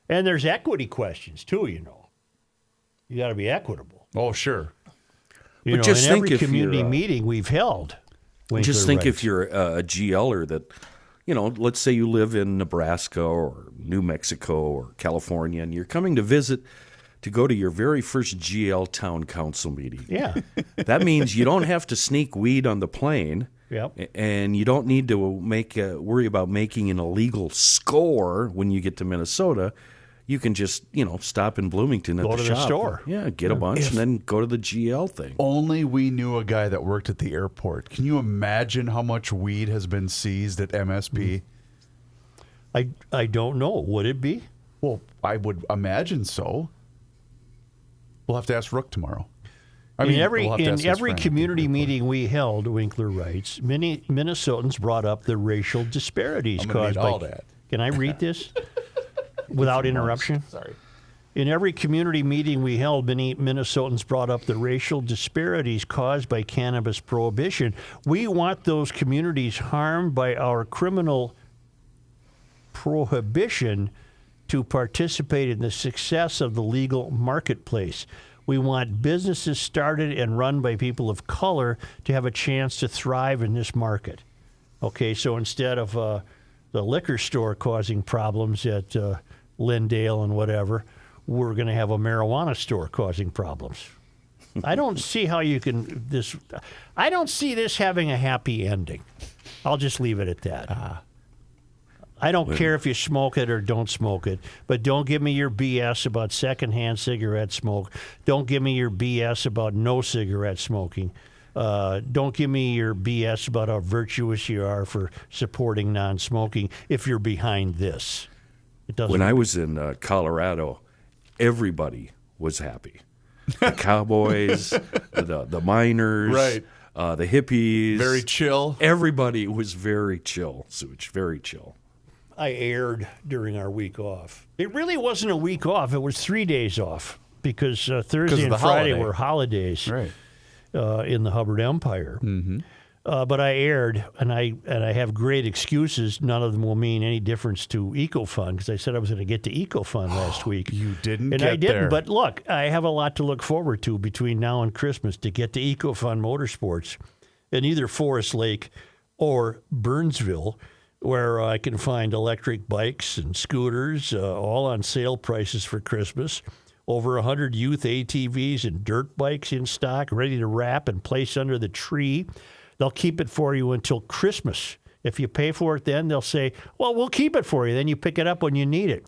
And there's equity questions, too, you know. You got to be equitable. Oh, sure. You But know, just in think every if you're, community meeting we've held. Just Winkler think writes. if you're a GLer that, you know, let's say you live in Nebraska or New Mexico or California and you're coming to visit to go to your very first GL town council meeting. Yeah. That means you don't have to sneak weed on the plane. Yep. And you don't need to worry about making an illegal score when you get to Minnesota. You can just, you know, stop in Bloomington at Go the to the shop. store. Yeah, get a bunch and then go to the GL thing. Only we knew a guy that worked at the airport. Can you imagine how much weed has been seized at MSP? I don't know. Would it be? Well, I would imagine so. We'll have to ask Rook tomorrow. In every we'll have to ask his every friend. community meeting we held, Winkler writes, many Minnesotans brought up the racial disparities I'm gonna caused need by. all that. Can I read this without interruption? Sorry. In every community meeting we held, many Minnesotans brought up the racial disparities caused by cannabis prohibition. We want those communities harmed by our criminal prohibition to participate in the success of the legal marketplace. We want businesses started and run by people of color to have a chance to thrive in this market. Okay, so instead of the liquor store causing problems at Lindale and whatever, we're going to have a marijuana store causing problems. I don't see how you can I don't see this having a happy ending. I'll just leave it at that. I don't care if you smoke it or don't smoke it, but don't give me your BS about secondhand cigarette smoke. Don't give me your BS about no cigarette smoking. Don't give me your BS about how virtuous you are for supporting non-smoking if you're behind this. It doesn't. When I was in Colorado, everybody was happy. The cowboys, the miners, Right. The hippies. Very chill. Everybody was very chill, Such, very chill. I aired during our week off. It really wasn't a week off. It was 3 days off because Thursday of and the Friday holiday. were holidays Right. in the Hubbard Empire. Mm-hmm. But I aired, and I have great excuses. None of them will mean any difference to EcoFund because I said I was going to get to EcoFund last week. You didn't and get I didn't. there. But look, I have a lot to look forward to between now and Christmas to get to EcoFund Motorsports in either Forest Lake or Burnsville, where I can find electric bikes and scooters, all on sale prices for Christmas. Over 100 youth ATVs and dirt bikes in stock, ready to wrap and place under the tree. They'll keep it for you until Christmas. If you pay for it then, they'll say, well, we'll keep it for you. Then you pick it up when you need it.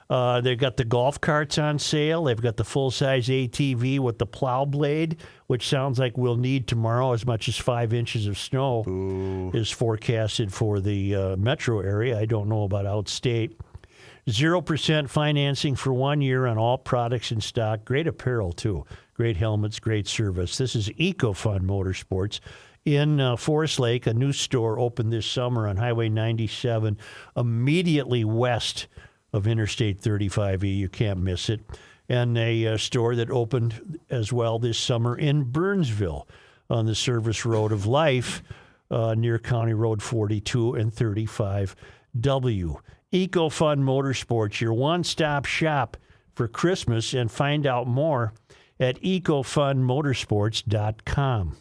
They've got the golf carts on sale. They've got the full-size ATV with the plow blade, which sounds like we'll need tomorrow. As much as 5 inches of snow is forecasted for the metro area. I don't know about outstate. 0% financing for 1 year on all products in stock. Great apparel, too. Great helmets, great service. This is EcoFund Motorsports in Forest Lake. A new store opened this summer on Highway 97, immediately west of Interstate 35E. You can't miss it. And a store that opened as well this summer in Burnsville on the service road of life near County Road 42 and 35W. EcoFund Motorsports, your one-stop shop for Christmas, and find out more at ecofundmotorsports.com.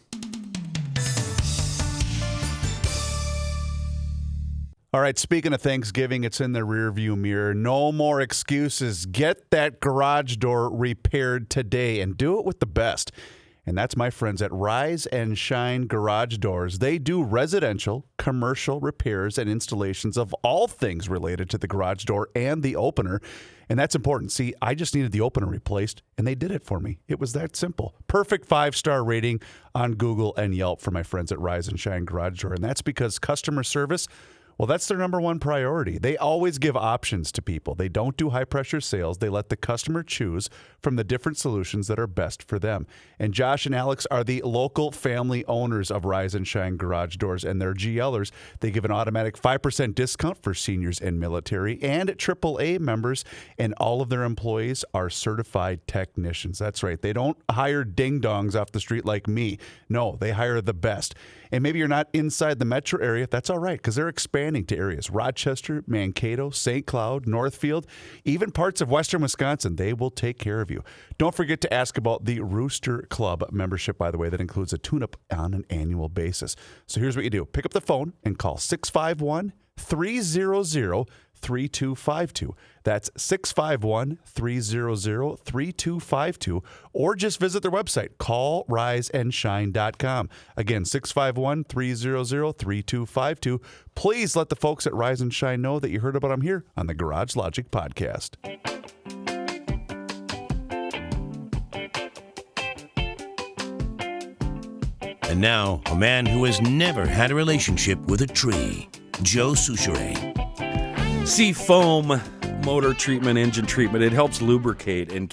All right, speaking of Thanksgiving, it's in the rearview mirror. No more excuses. Get that garage door repaired today and do it with the best. And that's my friends at Rise and Shine Garage Doors. They do residential, commercial repairs and installations of all things related to the garage door and the opener. And that's important. See, I just needed the opener replaced, and they did it for me. It was that simple. Perfect 5-star rating on Google and Yelp for my friends at Rise and Shine Garage Door. And that's because customer service, well, that's their number one priority. They always give options to people. They don't do high-pressure sales. They let the customer choose from the different solutions that are best for them. And Josh and Alex are the local family owners of Rise and Shine Garage Doors, and they're GLers. They give an automatic 5% discount for seniors and military and AAA members, and all of their employees are certified technicians. That's right. They don't hire ding-dongs off the street like me. No, they hire the best. And maybe you're not inside the metro area. That's all right, because they're expanding to areas. Rochester, Mankato, St. Cloud, Northfield, even parts of western Wisconsin. They will take care of you. Don't forget to ask about the Rooster Club membership, by the way, that includes a tune-up on an annual basis. So here's what you do. Pick up the phone and call 651-300-3252. That's 651-300-3252. Or just visit their website, callriseandshine.com. Again, 651-300-3252. Please let the folks at Rise and Shine know that you heard about them here on the Garage Logic Podcast. And now, a man who has never had a relationship with a tree, Joe Souchere. Seafoam motor treatment, engine treatment. It helps lubricate and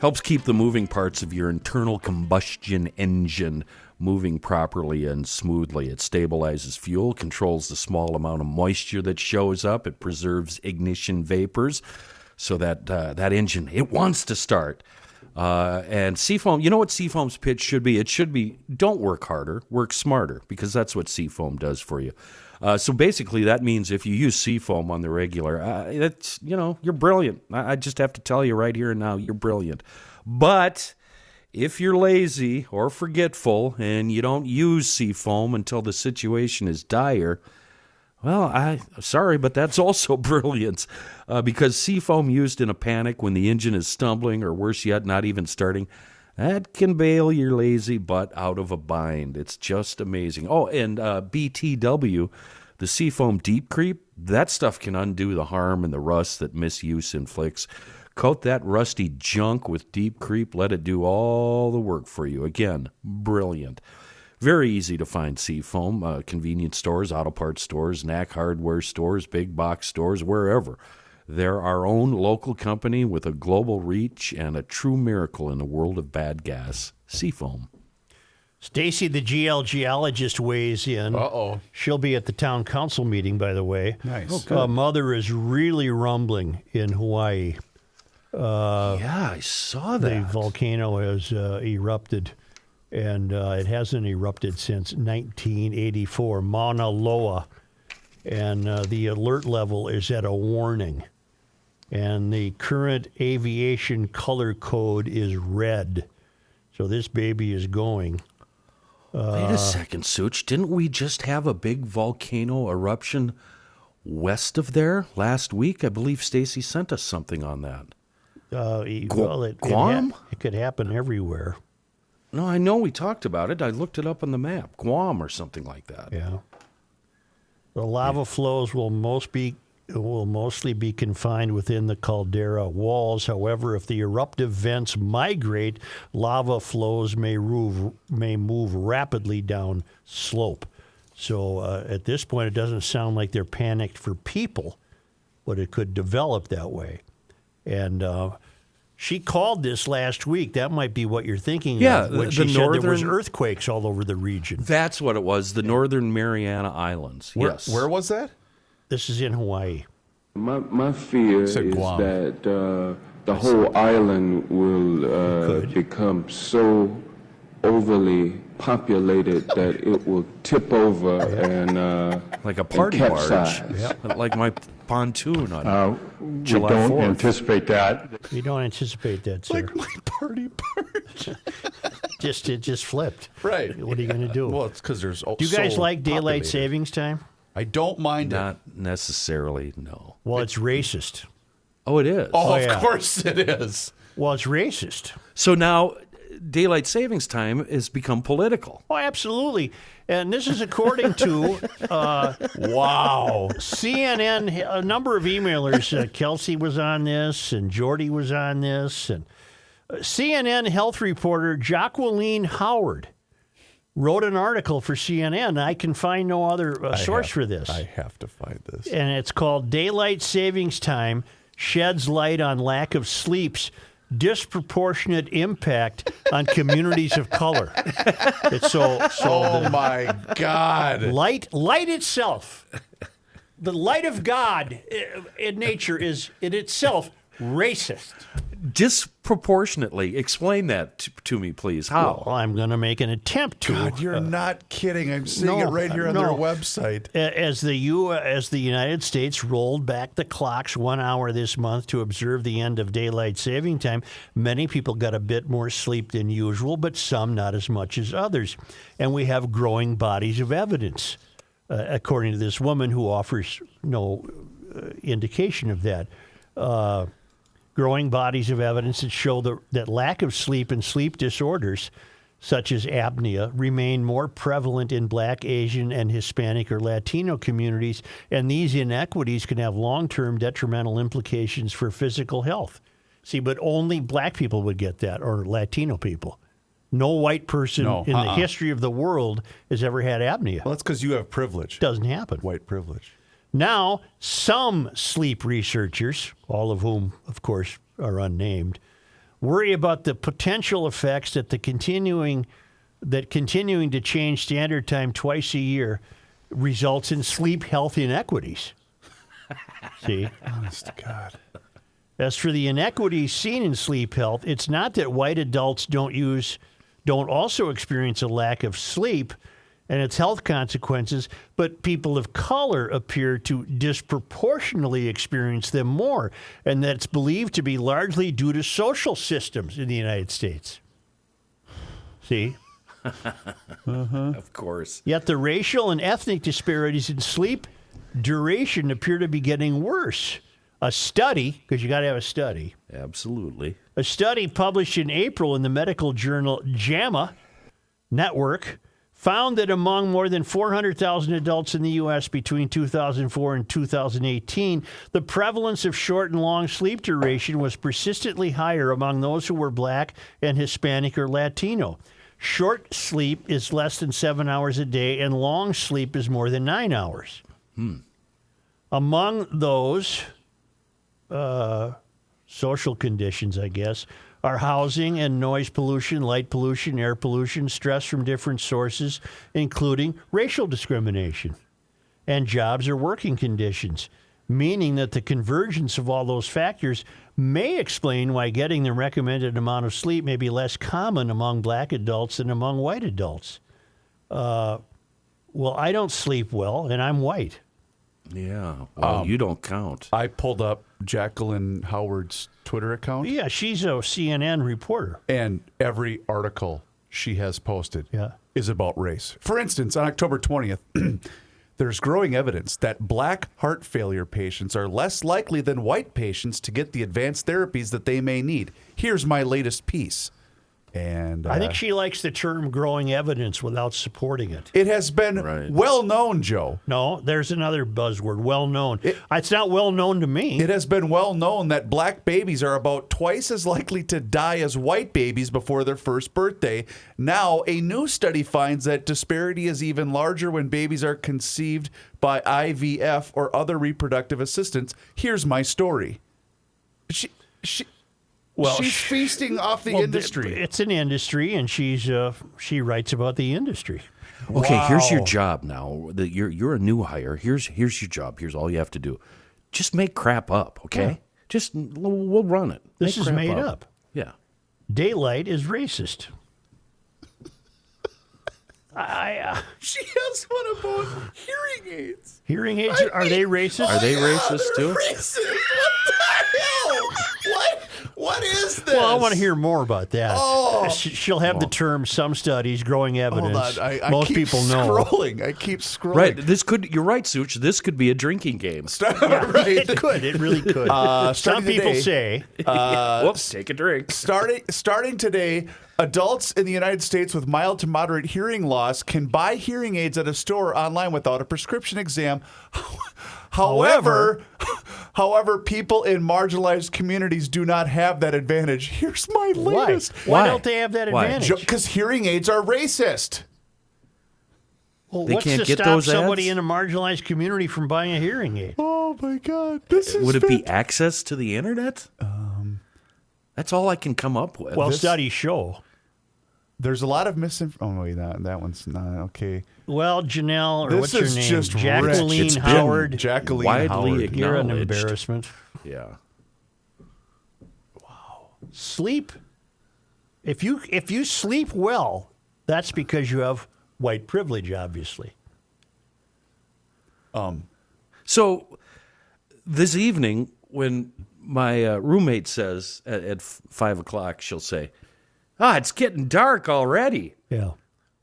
helps keep the moving parts of your internal combustion engine moving properly and smoothly. It stabilizes fuel, controls the small amount of moisture that shows up. It preserves ignition vapors so that that engine, it wants to start. And Seafoam, you know what Seafoam's pitch should be? It should be, don't work harder, work smarter, because that's what Seafoam does for you. So basically, that means if you use Seafoam on the regular, you're brilliant. I just have to tell you right here and now, you're brilliant. But if you're lazy or forgetful and you don't use Seafoam until the situation is dire, well, I'm sorry, but that's also brilliance, because Seafoam used in a panic when the engine is stumbling, or worse yet, not even starting, that can bail your lazy butt out of a bind. It's just amazing. Oh, and BTW, the Seafoam Deep Creep, that stuff can undo the harm and the rust that misuse inflicts. Coat that rusty junk with Deep Creep. Let it do all the work for you. Again, brilliant. Very easy to find Seafoam, convenience stores, auto parts stores, knack hardware stores, big box stores, wherever. They're our own local company with a global reach and a true miracle in the world of bad gas. Seafoam. Stacy, the GL geologist, weighs in. Uh-oh. She'll be at the town council meeting, by the way. Nice. Mother is really rumbling in Hawaii. Yeah, I saw that. The volcano has erupted, and it hasn't erupted since 1984, Mauna Loa. And the alert level is at a warning. And the current aviation color code is red. So this baby is going. Wait a second, Such. Didn't we just have a big volcano eruption west of there last week? I believe Stacy sent us something on that. Guam? It could happen everywhere. No, I know we talked about it. I looked it up on the map. Guam or something like that. Yeah. The lava flows will mostly be confined within the caldera walls. However, if the eruptive vents migrate, lava flows may move rapidly down slope. So at this point, it doesn't sound like they're panicked for people, but it could develop that way. And she called this last week. That might be what you're thinking of when she said there was earthquakes all over the region. That's what it was, the Northern Mariana Islands. Yes. Where was that? This is in Hawaii. My fear is that the whole island will become so overly populated that it will tip over and like a party barge, like my pontoon on July 4th. We don't anticipate that. We don't anticipate that, sir. Like my party barge. It just flipped. Right. What are you going to do? Well, it's because there's. Do you guys like daylight savings time? I don't mind it. Not necessarily, no. Well, it's racist. Oh, it is. Oh, yeah. of course it is. Well, it's racist. So now daylight savings time has become political. Oh, absolutely. And this is according to, wow, CNN, a number of emailers. Kelsey was on this, and Jordy was on this. And CNN health reporter Jacqueline Howard wrote an article for CNN. I can find no other source for this. I have to find this. And it's called Daylight Savings Time Sheds Light on Lack of Sleep's Disproportionate Impact on Communities of Color. It's Oh, my God. light itself, the light of God in nature is in itself racist. Disproportionately. Explain that to me, please. How? Well, I'm going to make an attempt to. God, you're not kidding. I'm seeing it right here on their website. As the United States rolled back the clocks 1 hour this month to observe the end of daylight saving time, many people got a bit more sleep than usual, but some not as much as others. And we have growing bodies of evidence, according to this woman who offers no indication of that. Growing bodies of evidence that show that lack of sleep and sleep disorders, such as apnea, remain more prevalent in Black, Asian, and Hispanic or Latino communities, and these inequities can have long-term detrimental implications for physical health. See, but only Black people would get that, or Latino people. No white person in the history of the world has ever had apnea. Well, that's because you have privilege. Doesn't happen. White privilege. Now, some sleep researchers, all of whom, of course, are unnamed, worry about the potential effects that continuing to change standard time twice a year results in sleep health inequities. See? Honest to God. As for the inequities seen in sleep health, it's not that white adults don't also experience a lack of sleep and its health consequences, but people of color appear to disproportionately experience them more, and that's believed to be largely due to social systems in the United States. See? Of course. Yet the racial and ethnic disparities in sleep duration appear to be getting worse. A study, because you got to have a study. Absolutely. A study published in April in the medical journal JAMA Network found that among more than 400,000 adults in the U.S. between 2004 and 2018, the prevalence of short and long sleep duration was persistently higher among those who were Black and Hispanic or Latino. Short sleep is less than 7 hours a day, and long sleep is more than 9 hours. Among those social conditions, I guess, are housing and noise pollution, light pollution, air pollution, stress from different sources, including racial discrimination, and jobs or working conditions, meaning that the convergence of all those factors may explain why getting the recommended amount of sleep may be less common among Black adults than among white adults. Well, I don't sleep well, and I'm white. Yeah. Well, you don't count. I pulled up Jacqueline Howard's Twitter account. Yeah, she's a CNN reporter. And every article she has posted is about race. For instance, on October 20th, there's growing evidence that Black heart failure patients are less likely than white patients to get the advanced therapies that they may need. Here's my latest piece. And I think she likes the term growing evidence without supporting it. It has been well known, Joe. No, there's another buzzword, well known. It's not well known to me. It has been well known that Black babies are about twice as likely to die as white babies before their first birthday. Now, a new study finds that disparity is even larger when babies are conceived by IVF or other reproductive assistance. Here's my story. She's feasting off the industry. It's an industry, and she writes about the industry. Okay, here's your job now. You're a new hire. Here's your job. Here's all you have to do. Just make crap up, okay? Yeah. We'll run it. This is made up. Yeah. Daylight is racist. She has one about hearing aids. Hearing aids, are they racist? Are they racist too? Racist? What the hell? What is this? Well, I want to hear more about that. Oh, she'll have the term "some studies," growing evidence. Hold on. I Most keep people know. scrolling. I keep scrolling. Right. You're right, Such. This could be a drinking game. Right. It could. It really could. Some people say. Whoops, take a drink. Starting today, adults in the United States with mild to moderate hearing loss can buy hearing aids at a store or online without a prescription exam. However, people in marginalized communities do not have that advantage. Here's my latest. Why don't they have that advantage? Because hearing aids are racist. Well, They what's can't to get stop those somebody ads? in a marginalized community from buying a hearing aid? Oh my God! This is Would it be access to the internet? That's all I can come up with. Well, studies show. There's a lot of misinformation. Oh wait, that one's not okay. Well, Janelle, or This what's your is name? just Jacqueline rich. It's been Howard. Jacqueline widely Howard. You're an acknowledged. embarrassment. Yeah. Sleep. If you sleep well, that's because you have white privilege, obviously. So this evening, when my roommate says at 5 o'clock, she'll say, it's getting dark already. Yeah.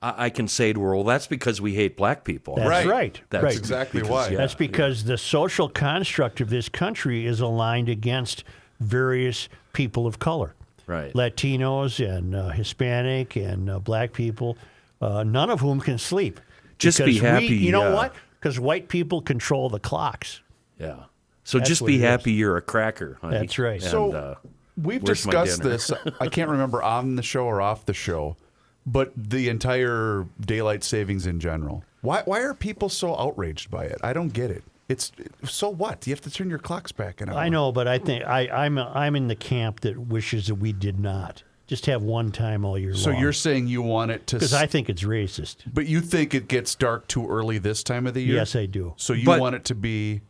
I can say to her, well, that's because we hate black people. That's right. That's right. exactly because, why. yeah, That's because the social construct of this country is aligned against various people of color. Right. Latinos and Hispanic and black people, none of whom can sleep. Just be Because happy. you know what? Because white people control the clocks. Yeah. So That's just what be it happy you're a cracker, honey. That's right. And, So we've where's my discussed dinner? this. I can't remember on the show or off the show, but the entire daylight savings in general. Why are people so outraged by it? I don't get it. It's so what? You have to turn your clocks back an hour. I know, but I think I'm in the camp that wishes that we did not just have one time all year long. So you're saying you want it to? because I think it's racist. But you think it gets dark too early this time of the year? Yes, I do. So you But- want it to be?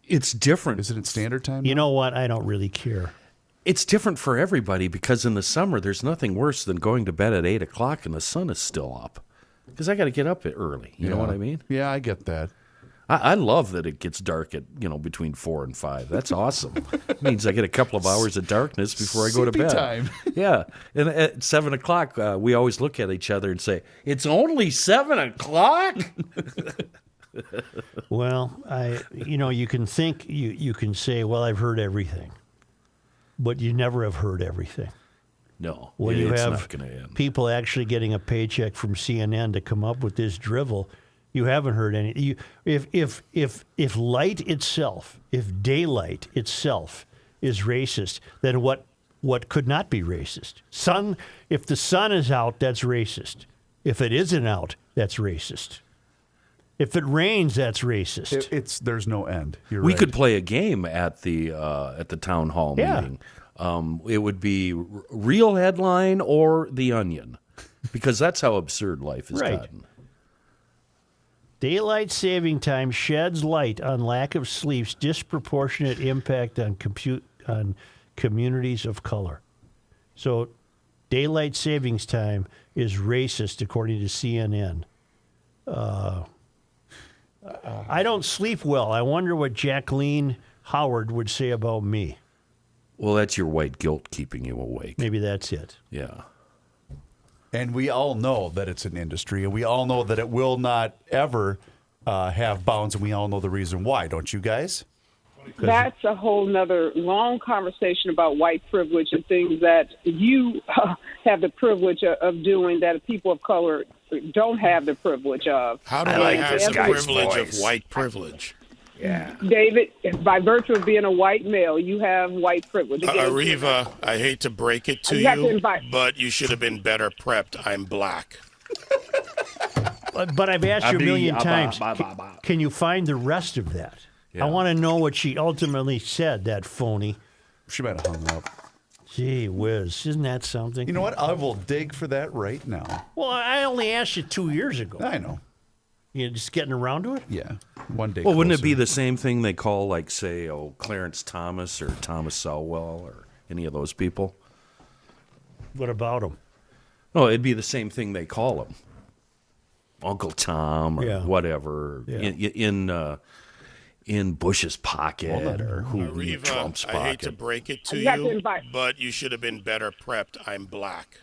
It's different. Is it at standard time? You know what? I don't really care. It's different for everybody because in the summer, there's nothing worse than going to bed at 8 o'clock and the sun is still up. Because I got to get up early. You know what I mean? Yeah, I get that. I love that it gets dark at between 4 and 5. That's awesome. It means I get a couple of hours of darkness before I go to Sleepy bed. time. Yeah, and at 7 o'clock, we always look at each other and say, "It's only 7 o'clock." Well, you can think you can say, well, I've heard everything, but you never have heard everything. No, When you it's have not going to end. people actually getting a paycheck from CNN to come up with this drivel, you haven't heard any. If light itself, if daylight itself is racist, then what could not be racist? If the sun is out, that's racist. If it isn't out, that's racist. If it rains, that's racist. There's no end. You're We right. could play a game at the town hall Yeah. meeting. It would be real headline or the Onion, because that's how absurd life has Right. gotten. Daylight saving time sheds light on lack of sleep's disproportionate impact on communities of color. So, daylight savings time is racist, according to CNN. I don't sleep well. I wonder what Jacqueline Howard would say about me. Well, that's your white guilt keeping you awake. Maybe that's it. Yeah. And we all know that it's an industry, and we all know that it will not ever have bounds, and we all know the reason why, don't you guys? That's a whole nother long conversation about white privilege and things that you have the privilege of doing that people of color don't have the privilege of. How do I have the privilege of white privilege? Yeah. David, by virtue of being a white male, you have white privilege. Ariva, I hate to break it to you, but you should have been better prepped. I'm black. But I've asked you a million times, can you find the rest of that? Yeah. I want to know what she ultimately said, that phony. She might have hung up. Gee whiz, isn't that something? You know what? I will dig for that right now. Well, I only asked you 2 years ago. I know. You're just getting around to it? Yeah. One day. Well, wouldn't it closer. be the same thing they call, like, say, Clarence Thomas or Thomas Sowell or any of those people? What about him? No, it'd be the same thing they call him. Uncle Tom or Yeah. whatever in Bush's pocket or who in Trump's I hate to pocket. break it to You have to you, invite- but you should have been better prepped. I'm black.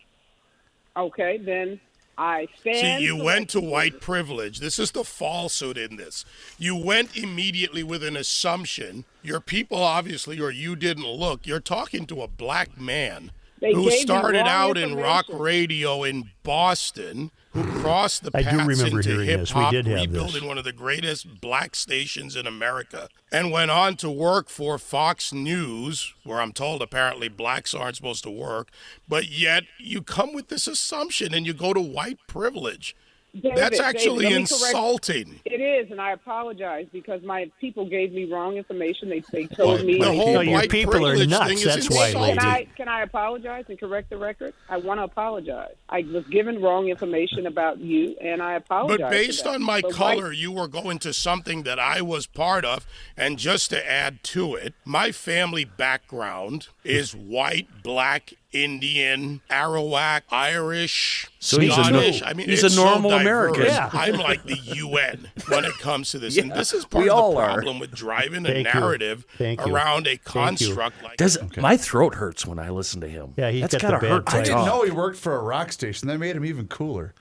Okay, then I stand. See, you went to white privilege. This is the falsehood in this. You went immediately with an assumption. Your people, obviously, or you didn't look. You're talking to a black man who started out in rock radio in Boston, who crossed the paths into hip-hop, rebuilding one of the greatest black stations in America, and went on to work for Fox News, where I'm told apparently blacks aren't supposed to work, but yet you come with this assumption and you go to white privilege. David, that's actually David, insulting. It is, and I apologize because my people gave me wrong information. They told me the whole your people are nuts. That's why, lady. Can I apologize and correct the record? I want to apologize. I was given wrong information about you, and I apologize. But based on my color, you were going to something that I was part of. And just to add to it, my family background is white, black, Indian, Arawak, Irish, Scottish. I mean, he's a normal American. Yeah. I'm like the UN when it comes to this. And this is part of the problem with driving a narrative around a construct like that. My throat hurts when I listen to him. Yeah, that's got to hurt. I didn't know he worked for a rock station. That made him even cooler.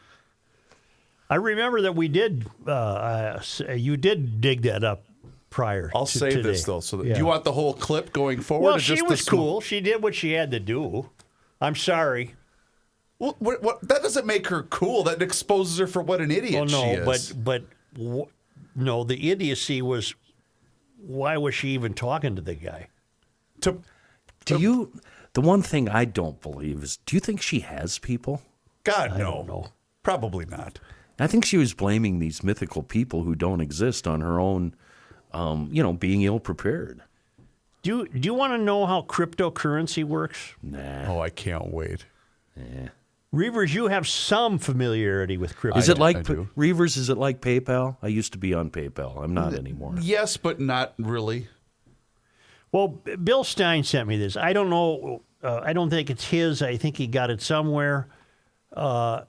I remember that we did, you did dig that up prior. I'll save today. this, though. So do you want the whole clip going forward? Well, or she just was cool. She did what she had to do. I'm sorry. Well, that doesn't make her cool. That exposes her for what an idiot she is. But no, the idiocy was, why was she even talking to the guy? The one thing I don't believe is, do you think she has people? God, I no. don't know. Probably not. I think she was blaming these mythical people who don't exist on her own, being ill-prepared. Do you want to know how cryptocurrency works? Nah. Oh, I can't wait. Yeah. Reavers, you have some familiarity with crypto. Is it like Reavers? Is it like PayPal? I used to be on PayPal. I'm not anymore. Yes, but not really. Well, Bill Stein sent me this. I don't know. I don't think it's his. I think he got it somewhere. Not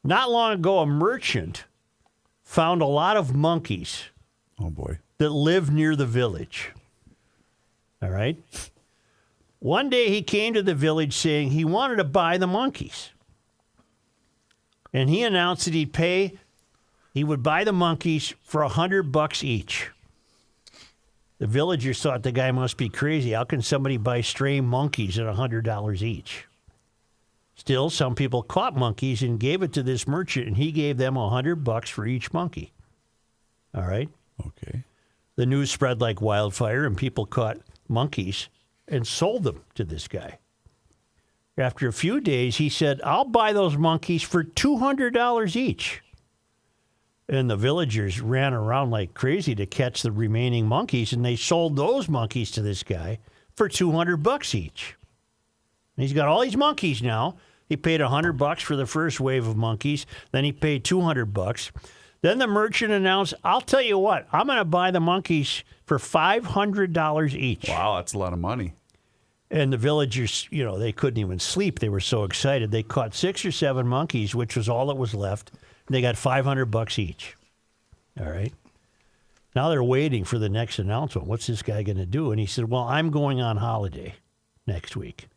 long ago, a merchant found a lot of monkeys. Oh, boy. That live near the village. All right? One day he came to the village saying he wanted to buy the monkeys. And he announced that he would buy the monkeys for $100 each. The villagers thought the guy must be crazy. How can somebody buy stray monkeys at $100 each? Still, some people caught monkeys and gave it to this merchant, and he gave them $100 for each monkey. All right? Okay. The news spread like wildfire, and people caught monkeys and sold them to this guy. After a few days, he said, I'll buy those monkeys for $200 each. And the villagers ran around like crazy to catch the remaining monkeys, and they sold those monkeys to this guy for $200 each. And he's got all these monkeys now. He paid $100 for the first wave of monkeys. Then he paid $200. Then the merchant announced, I'll tell you what, I'm going to buy the monkeys for $500 each. Wow, that's a lot of money. And the villagers, they couldn't even sleep. They were so excited. They caught 6 or 7 monkeys, which was all that was left. They got $500 each. All right. Now they're waiting for the next announcement. What's this guy going to do? And he said, well, I'm going on holiday next week.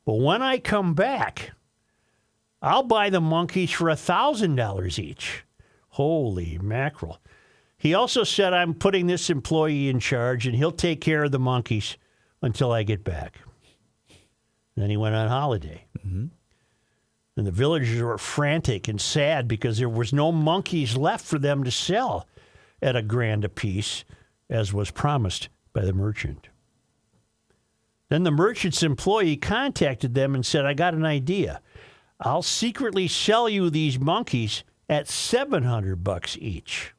But when I come back, I'll buy the monkeys for $1,000 each. Holy mackerel. He also said, I'm putting this employee in charge, and he'll take care of the monkeys until I get back. Then he went on holiday. Mm-hmm. And the villagers were frantic and sad because there was no monkeys left for them to sell at $1,000 apiece, as was promised by the merchant. Then the merchant's employee contacted them and said, I got an idea. I'll secretly sell you these monkeys at $700 each.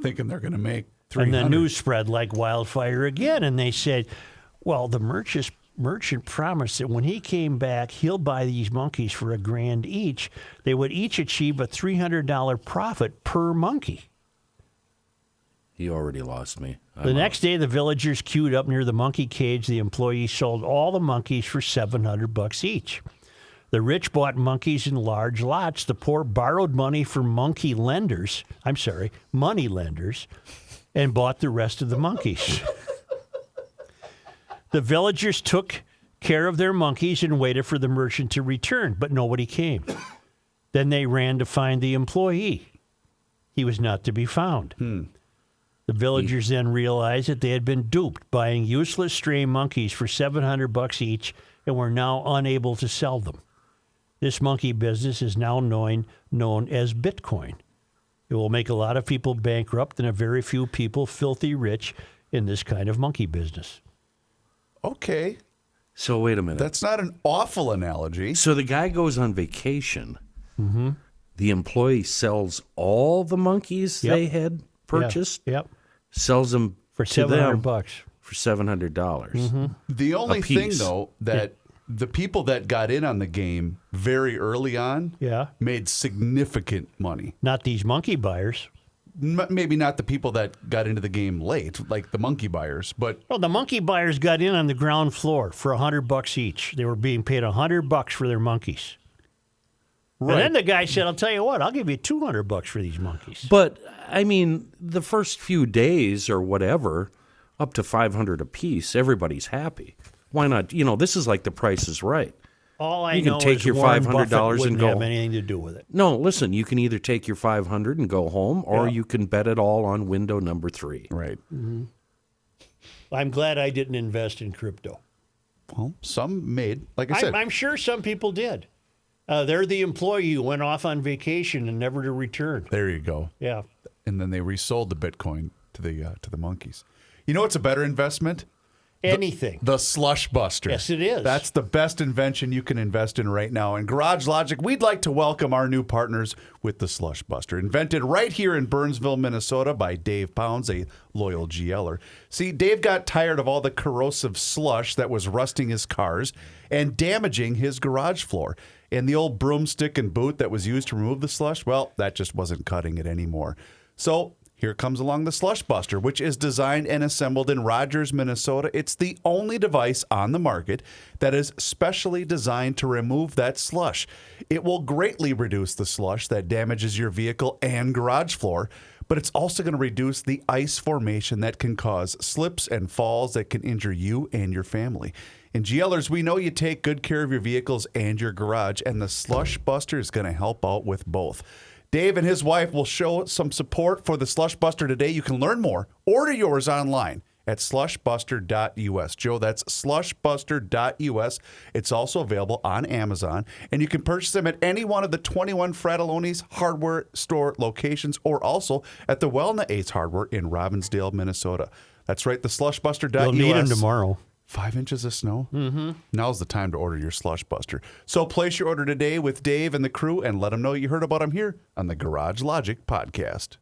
Thinking they're going to make $300. And the news spread like wildfire again. And they said, well, the merchant promised that when he came back, he'll buy these monkeys for $1,000 each. They would each achieve a $300 profit per monkey. He already lost me. The next day, the villagers queued up near the monkey cage. The employee sold all the monkeys for $700 each. The rich bought monkeys in large lots. The poor borrowed money from money lenders, and bought the rest of the monkeys. The villagers took care of their monkeys and waited for the merchant to return, but nobody came. Then they ran to find the employee. He was not to be found. The villagers then realized that they had been duped, buying useless stray monkeys for $700 each, and were now unable to sell them. This monkey business is now known as Bitcoin. It will make a lot of people bankrupt and a very few people filthy rich in this kind of monkey business. Okay. So wait a minute. That's not an awful analogy. So the guy goes on vacation. Mm-hmm. The employee sells all the monkeys they had purchased. Yep. Sells them for $700. For $700. Mm-hmm. The only thing, though, that the people that got in on the game very early on made significant money. Not these monkey buyers. Maybe not the people that got into the game late, like the monkey buyers, but the monkey buyers got in on the ground floor for $100 each. They were being paid $100 for their monkeys. Right. And then the guy said, "I'll tell you what, I'll give you $200 for these monkeys." But I mean, the first few days or whatever, up to $500 a piece, everybody's happy. Why not? This is like The Price is Right. All I you know can take is your Warren $500 Buffett and go. Have anything to do with it? No, listen. You can either take your $500 and go home, or you can bet it all on window number 3. Right. Mm-hmm. I'm glad I didn't invest in crypto. Well, some made, like I said. I'm sure some people did. They're the employee who went off on vacation and never to return. There you go. Yeah. And then they resold the Bitcoin to the monkeys. You know what's a better investment? Anything. The Slush Buster. Yes, it is. That's the best invention you can invest in right now. And Garage Logic, we'd like to welcome our new partners with the Slush Buster. Invented right here in Burnsville, Minnesota by Dave Pounds, a loyal GLer. See, Dave got tired of all the corrosive slush that was rusting his cars and damaging his garage floor. And the old broomstick and boot that was used to remove the slush, well, that just wasn't cutting it anymore. So here comes along the Slush Buster, which is designed and assembled in Rogers, Minnesota. It's the only device on the market that is specially designed to remove that slush. It will greatly reduce the slush that damages your vehicle and garage floor, but it's also going to reduce the ice formation that can cause slips and falls that can injure you and your family. And GLers, we know you take good care of your vehicles and your garage, and the Slush Buster is going to help out with both. Dave and his wife will show some support for the Slush Buster today. You can learn more. Order yours online at slushbuster.us. Joe, that's slushbuster.us. It's also available on Amazon, and you can purchase them at any one of the 21 Fratelloni's hardware store locations, or also at the Wellna Ace Hardware in Robbinsdale, Minnesota. That's right, the slushbuster.us. You'll need them tomorrow. 5 inches of snow? Mm-hmm. Now's the time to order your Slush Buster. So place your order today with Dave and the crew and let them know you heard about them here on the Garage Logic Podcast.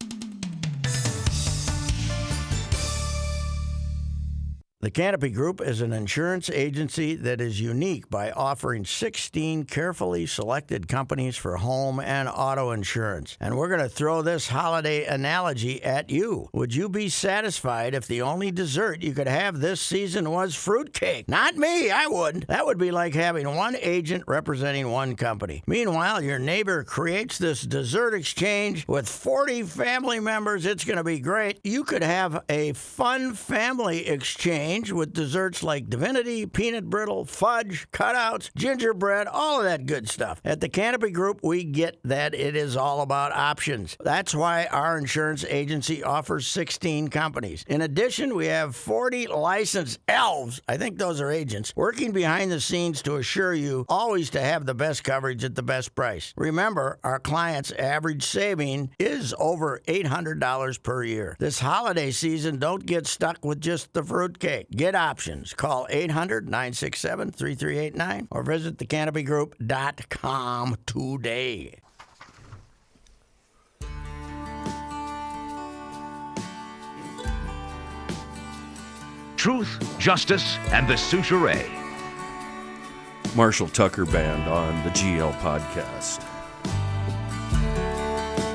The Canopy Group is an insurance agency that is unique by offering 16 carefully selected companies for home and auto insurance. And we're going to throw this holiday analogy at you. Would you be satisfied if the only dessert you could have this season was fruitcake? Not me, I wouldn't. That would be like having one agent representing one company. Meanwhile, your neighbor creates this dessert exchange with 40 family members. It's going to be great. You could have a fun family exchange with desserts like divinity, peanut brittle, fudge, cutouts, gingerbread, all of that good stuff. At the Canopy Group, we get that it is all about options. That's why our insurance agency offers 16 companies. In addition, we have 40 licensed elves, I think those are agents, working behind the scenes to assure you always to have the best coverage at the best price. Remember, our clients' average saving is over $800 per year. This holiday season, don't get stuck with just the fruitcake. Get options. Call 800-967-3389 or visit thecanopygroup.com today. Truth, justice, and the Souchere. Marshall Tucker Band on the GL Podcast.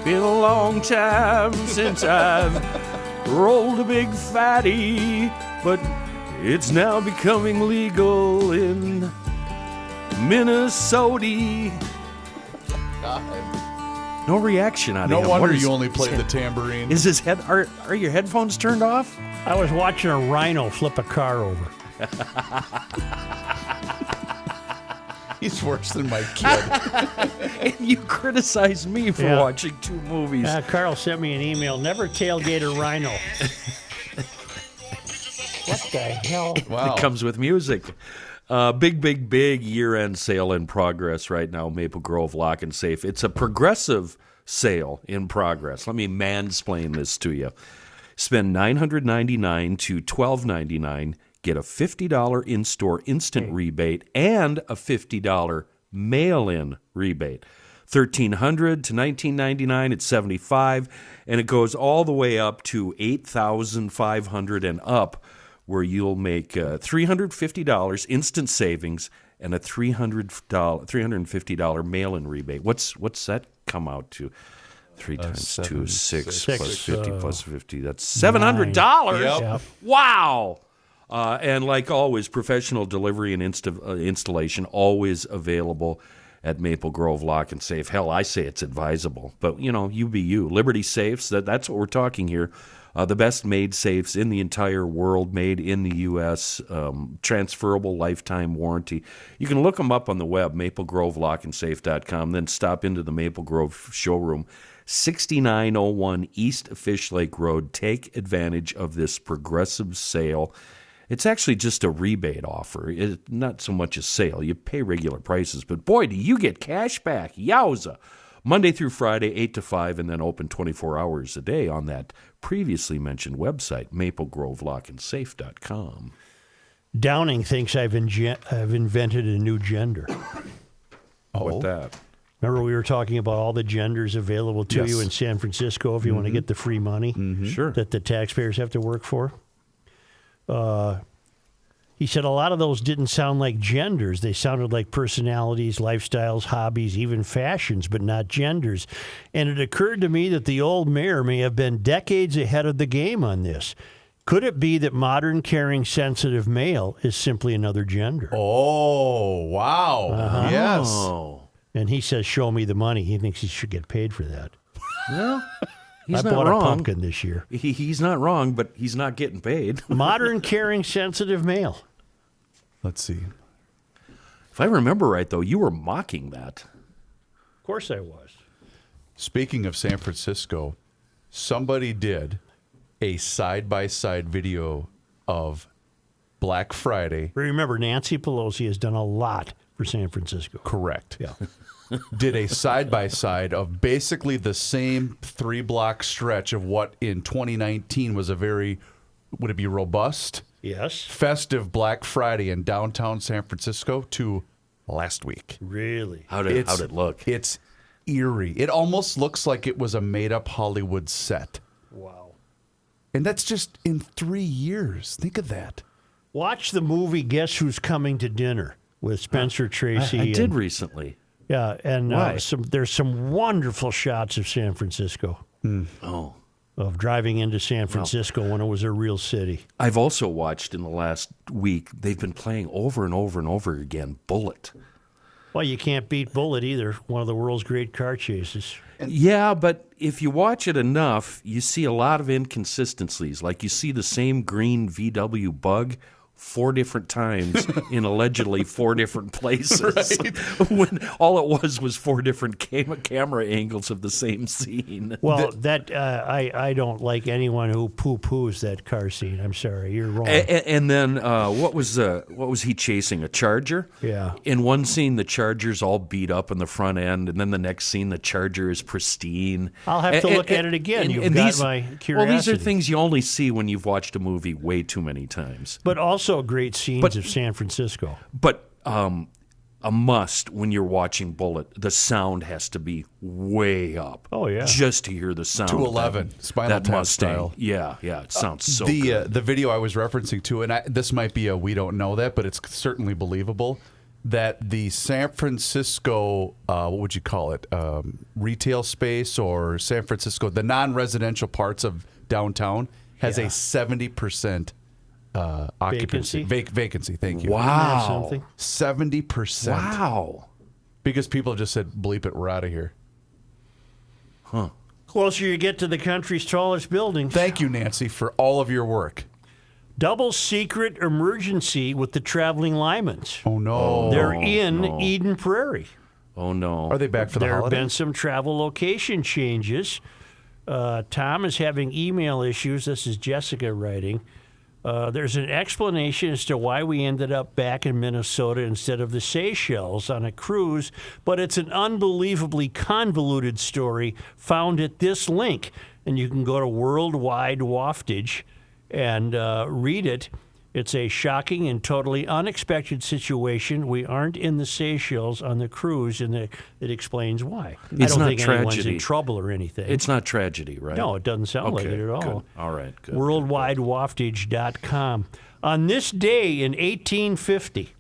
Been a long time since I've rolled a big fatty, but it's now becoming legal in Minnesota. No reaction out of him. No wonder you only played the tambourine. Is his head? Are your headphones turned off? I was watching a rhino flip a car over. He's worse than my kid. And you criticize me for watching 2 movies. Carl sent me an email. Never tailgate a rhino. What the hell? Wow. It comes with music. Big year-end sale in progress right now, Maple Grove Lock and Safe. It's a progressive sale in progress. Let me mansplain this to you. Spend $999 to $1,299, get a $50 in-store instant rebate and a $50 mail-in rebate. $1,300 to $1,999 at $75, and it goes all the way up to $8,500 and up, where you'll make $350 instant savings and a $350 mail-in rebate. What's that come out to? 3 times 2 is 6 plus 50 plus 50. That's $700. Yep. Wow. And like always, professional delivery and installation always available at Maple Grove Lock and Safe. Hell, I say it's advisable, but you be you. Liberty Safes, that's what we're talking here. The best made safes in the entire world, made in the U.S., transferable lifetime warranty. You can look them up on the web, maplegrovelockandsafe.com, then stop into the Maple Grove showroom, 6901 East Fish Lake Road. Take advantage of this progressive sale. It's actually just a rebate offer. It's not so much a sale. You pay regular prices, but boy, do you get cash back. Yowza. Monday through Friday, 8 to 5, and then open 24 hours a day on that previously mentioned website, maplegrovelockandsafe.com. Downing thinks I've invented a new gender. What's that? Remember we were talking about all the genders available to you in San Francisco if you want to get the free money Sure. that the taxpayers have to work for? He said a lot of those didn't sound like genders. They sounded like personalities, lifestyles, hobbies, even fashions, but not genders. And it occurred to me that the old mayor may have been decades ahead of the game on this. Could it be that modern, caring, sensitive male is simply another gender? Oh, wow. Yes. And he says, show me the money. He thinks he should get paid for that. Well, he's I not bought wrong. a pumpkin this year. He's not wrong, but he's not getting paid. Modern, caring, sensitive male. Let's see. If I remember right, though, you were mocking that. Of course I was. Speaking of San Francisco, somebody did a side-by-side video of Black Friday. Remember, Nancy Pelosi has done a lot for San Francisco. Correct. Yeah. Did a side-by-side of basically the same 3-block stretch of what in 2019 was a very, would it be robust? Yes. Festive Black Friday in downtown San Francisco to last week. Really? How'd it look? It's eerie. It almost looks like it was a made-up Hollywood set. Wow. And that's just in 3 years. Think of that. Watch the movie Guess Who's Coming to Dinner with Spencer Tracy. I did recently. Yeah, and Why? there's some wonderful shots of San Francisco. Oh. Of driving into San Francisco when it was a real city. I've also watched in the last week, they've been playing over and over and over again, Bullet. Well, you can't beat Bullet either, one of the world's great car chases. Yeah, but if you watch it enough, you see a lot of inconsistencies. Like you see the same green VW Bug 4 different times in allegedly 4 different places. When all it was 4 different camera angles of the same scene. Well, I don't like anyone who poo-poos that car scene. I'm sorry, you're wrong. And then what was he chasing? A Charger? Yeah. In one scene, the Charger's all beat up in the front end, and then the next scene, the Charger is pristine. I'll have to look at it again. You've got my curiosity. Well, these are things you only see when you've watched a movie way too many times. But also great scenes of San Francisco. But a must when you're watching Bullet, the sound has to be way up. Oh, yeah. Just to hear the sound. 211, Spinal that Tap Mustang. style. Yeah, it sounds so good. The video I was referencing to, and this might be we don't know that, but it's certainly believable, that the San Francisco, what would you call it, retail space or San Francisco, the non-residential parts of downtown has a 70% occupancy. Vacancy, thank you. Wow. 70%. Wow. Because people just said, bleep it, we're out of here. Closer you get to the country's tallest buildings. Thank you, Nancy, for all of your work. Double secret emergency with the traveling Lymans. Oh, no. They're in Eden Prairie. Oh, no. Are they back for the There have holidays? been some travel location changes. Tom is having email issues. This is Jessica writing. There's an explanation as to why we ended up back in Minnesota instead of the Seychelles on a cruise, but it's an unbelievably convoluted story found at this link. And you can go to Worldwide Waftage and read it. It's a shocking and totally unexpected situation. We aren't in the Seychelles on the cruise, and it explains why. It's I don't not think anyone's tragedy. in trouble or anything. It's not tragedy, right? No, it doesn't sound like it at all. Good. All right, good. WorldwideWaftage.com. On this day in 1850,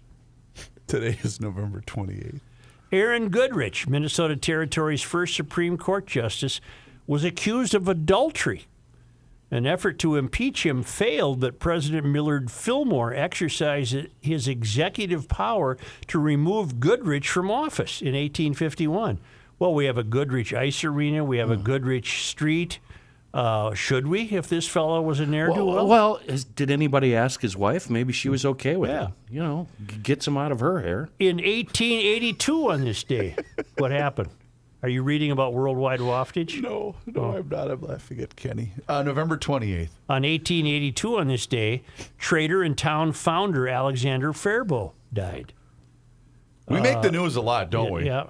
Today is November 28th. Aaron Goodrich, Minnesota Territory's first Supreme Court justice, was accused of adultery. An effort to impeach him failed, but President Millard Fillmore exercised his executive power to remove Goodrich from office in 1851. Well, we have a Goodrich ice arena. We have a Goodrich street. Should we, if this fellow was a ne'er-do-well? Well, did anybody ask his wife? Maybe she was okay with it. You know, gets him out of her hair. In 1882 on this day, what happened? Are you reading about Worldwide Waftage? No, I'm not. I'm laughing at Kenny. November 28th. On 1882 on this day, trader and town founder Alexander Faribault died. We make the news a lot, don't we? Yeah.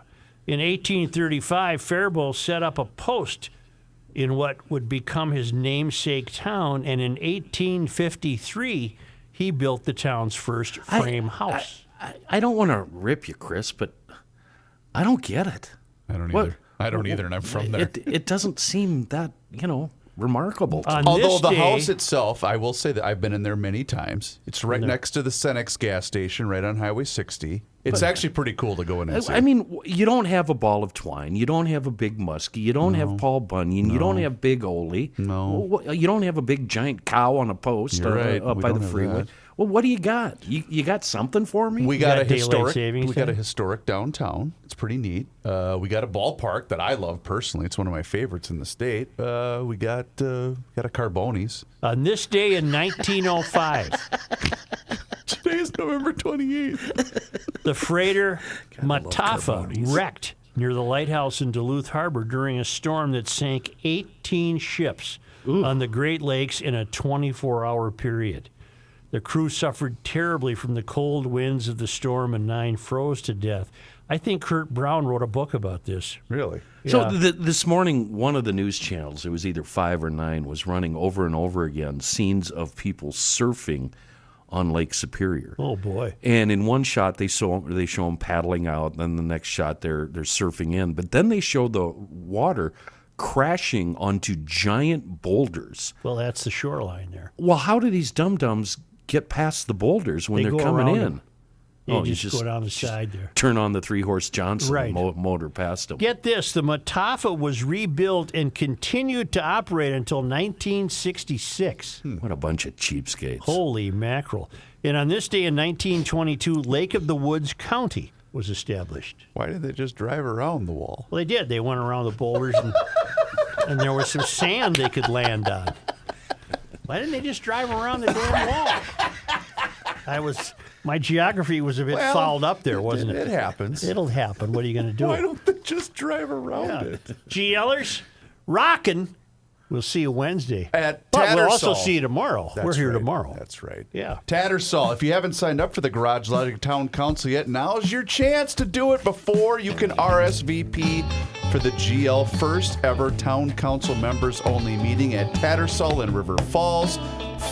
In 1835, Faribault set up a post in what would become his namesake town, and in 1853, he built the town's first frame house. I don't want to rip you, Chris, but I don't get it. I don't either. I don't either, and I'm from there. It doesn't seem that, remarkable. Although the house itself, I will say that I've been in there many times. It's right next to the Cenex gas station, right on Highway 60. It's actually pretty cool to go in and see. I mean, you don't have a ball of twine. You don't have a big muskie. You don't have Paul Bunyan. You don't have Big Ole. No. You don't have a big giant cow on a post up by the freeway. Well, what do you got? You got something for me? We got a daylight historic. savings We got a time? historic downtown. It's pretty neat. We got a ballpark that I love personally. It's one of my favorites in the state. We got a Carboni's. On this day in 1905, Today is November 28th. the freighter love Mataafa Carboni's. wrecked near the lighthouse in Duluth Harbor during a storm that sank 18 ships on the Great Lakes in a 24-hour period. The crew suffered terribly from the cold winds of the storm, and 9 froze to death. I think Kurt Brown wrote a book about this. Really? So this morning, one of the news channels, it was either 5 or 9, was running over and over again scenes of people surfing on Lake Superior. Oh boy! And in one shot, they show them paddling out. Then the next shot, they're surfing in. But then they show the water crashing onto giant boulders. Well, that's the shoreline there. Well, how do these dum-dums get past the boulders when They they're go coming around in? them. You just go down the side there. Turn on the 3-horse Johnson Right. motor past them. Get this, the Mataafa was rebuilt and continued to operate until 1966. What a bunch of cheapskates. Holy mackerel. And on this day in 1922, Lake of the Woods County was established. Why did they just drive around the wall? Well, they did. They went around the boulders, and there was some sand they could land on. Why didn't they just drive around the damn wall? My geography was a bit fouled up there, wasn't it? It happens. It'll happen. What are you going to do? Why don't they just drive around it? GLers, rockin'. We'll see you Wednesday. At But we'll Tattersall. also see you tomorrow. That's We're here right. tomorrow. That's right. Yeah. Tattersall, if you haven't signed up for the Garage Logic Town Council yet, now's your chance to do it before you can RSVP for the GL first ever Town Council members only meeting at Tattersall in River Falls,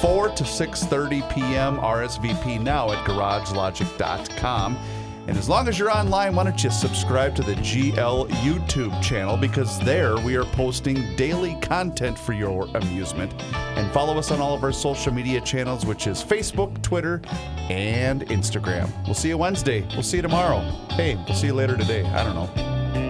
4 to 6:30 p.m. RSVP now at garagelogic.com. And as long as you're online, why don't you subscribe to the GL YouTube channel, because there we are posting daily content for your amusement. And follow us on all of our social media channels, which is Facebook, Twitter, and Instagram. We'll see you Wednesday. We'll see you tomorrow. Hey, we'll see you later today. I don't know.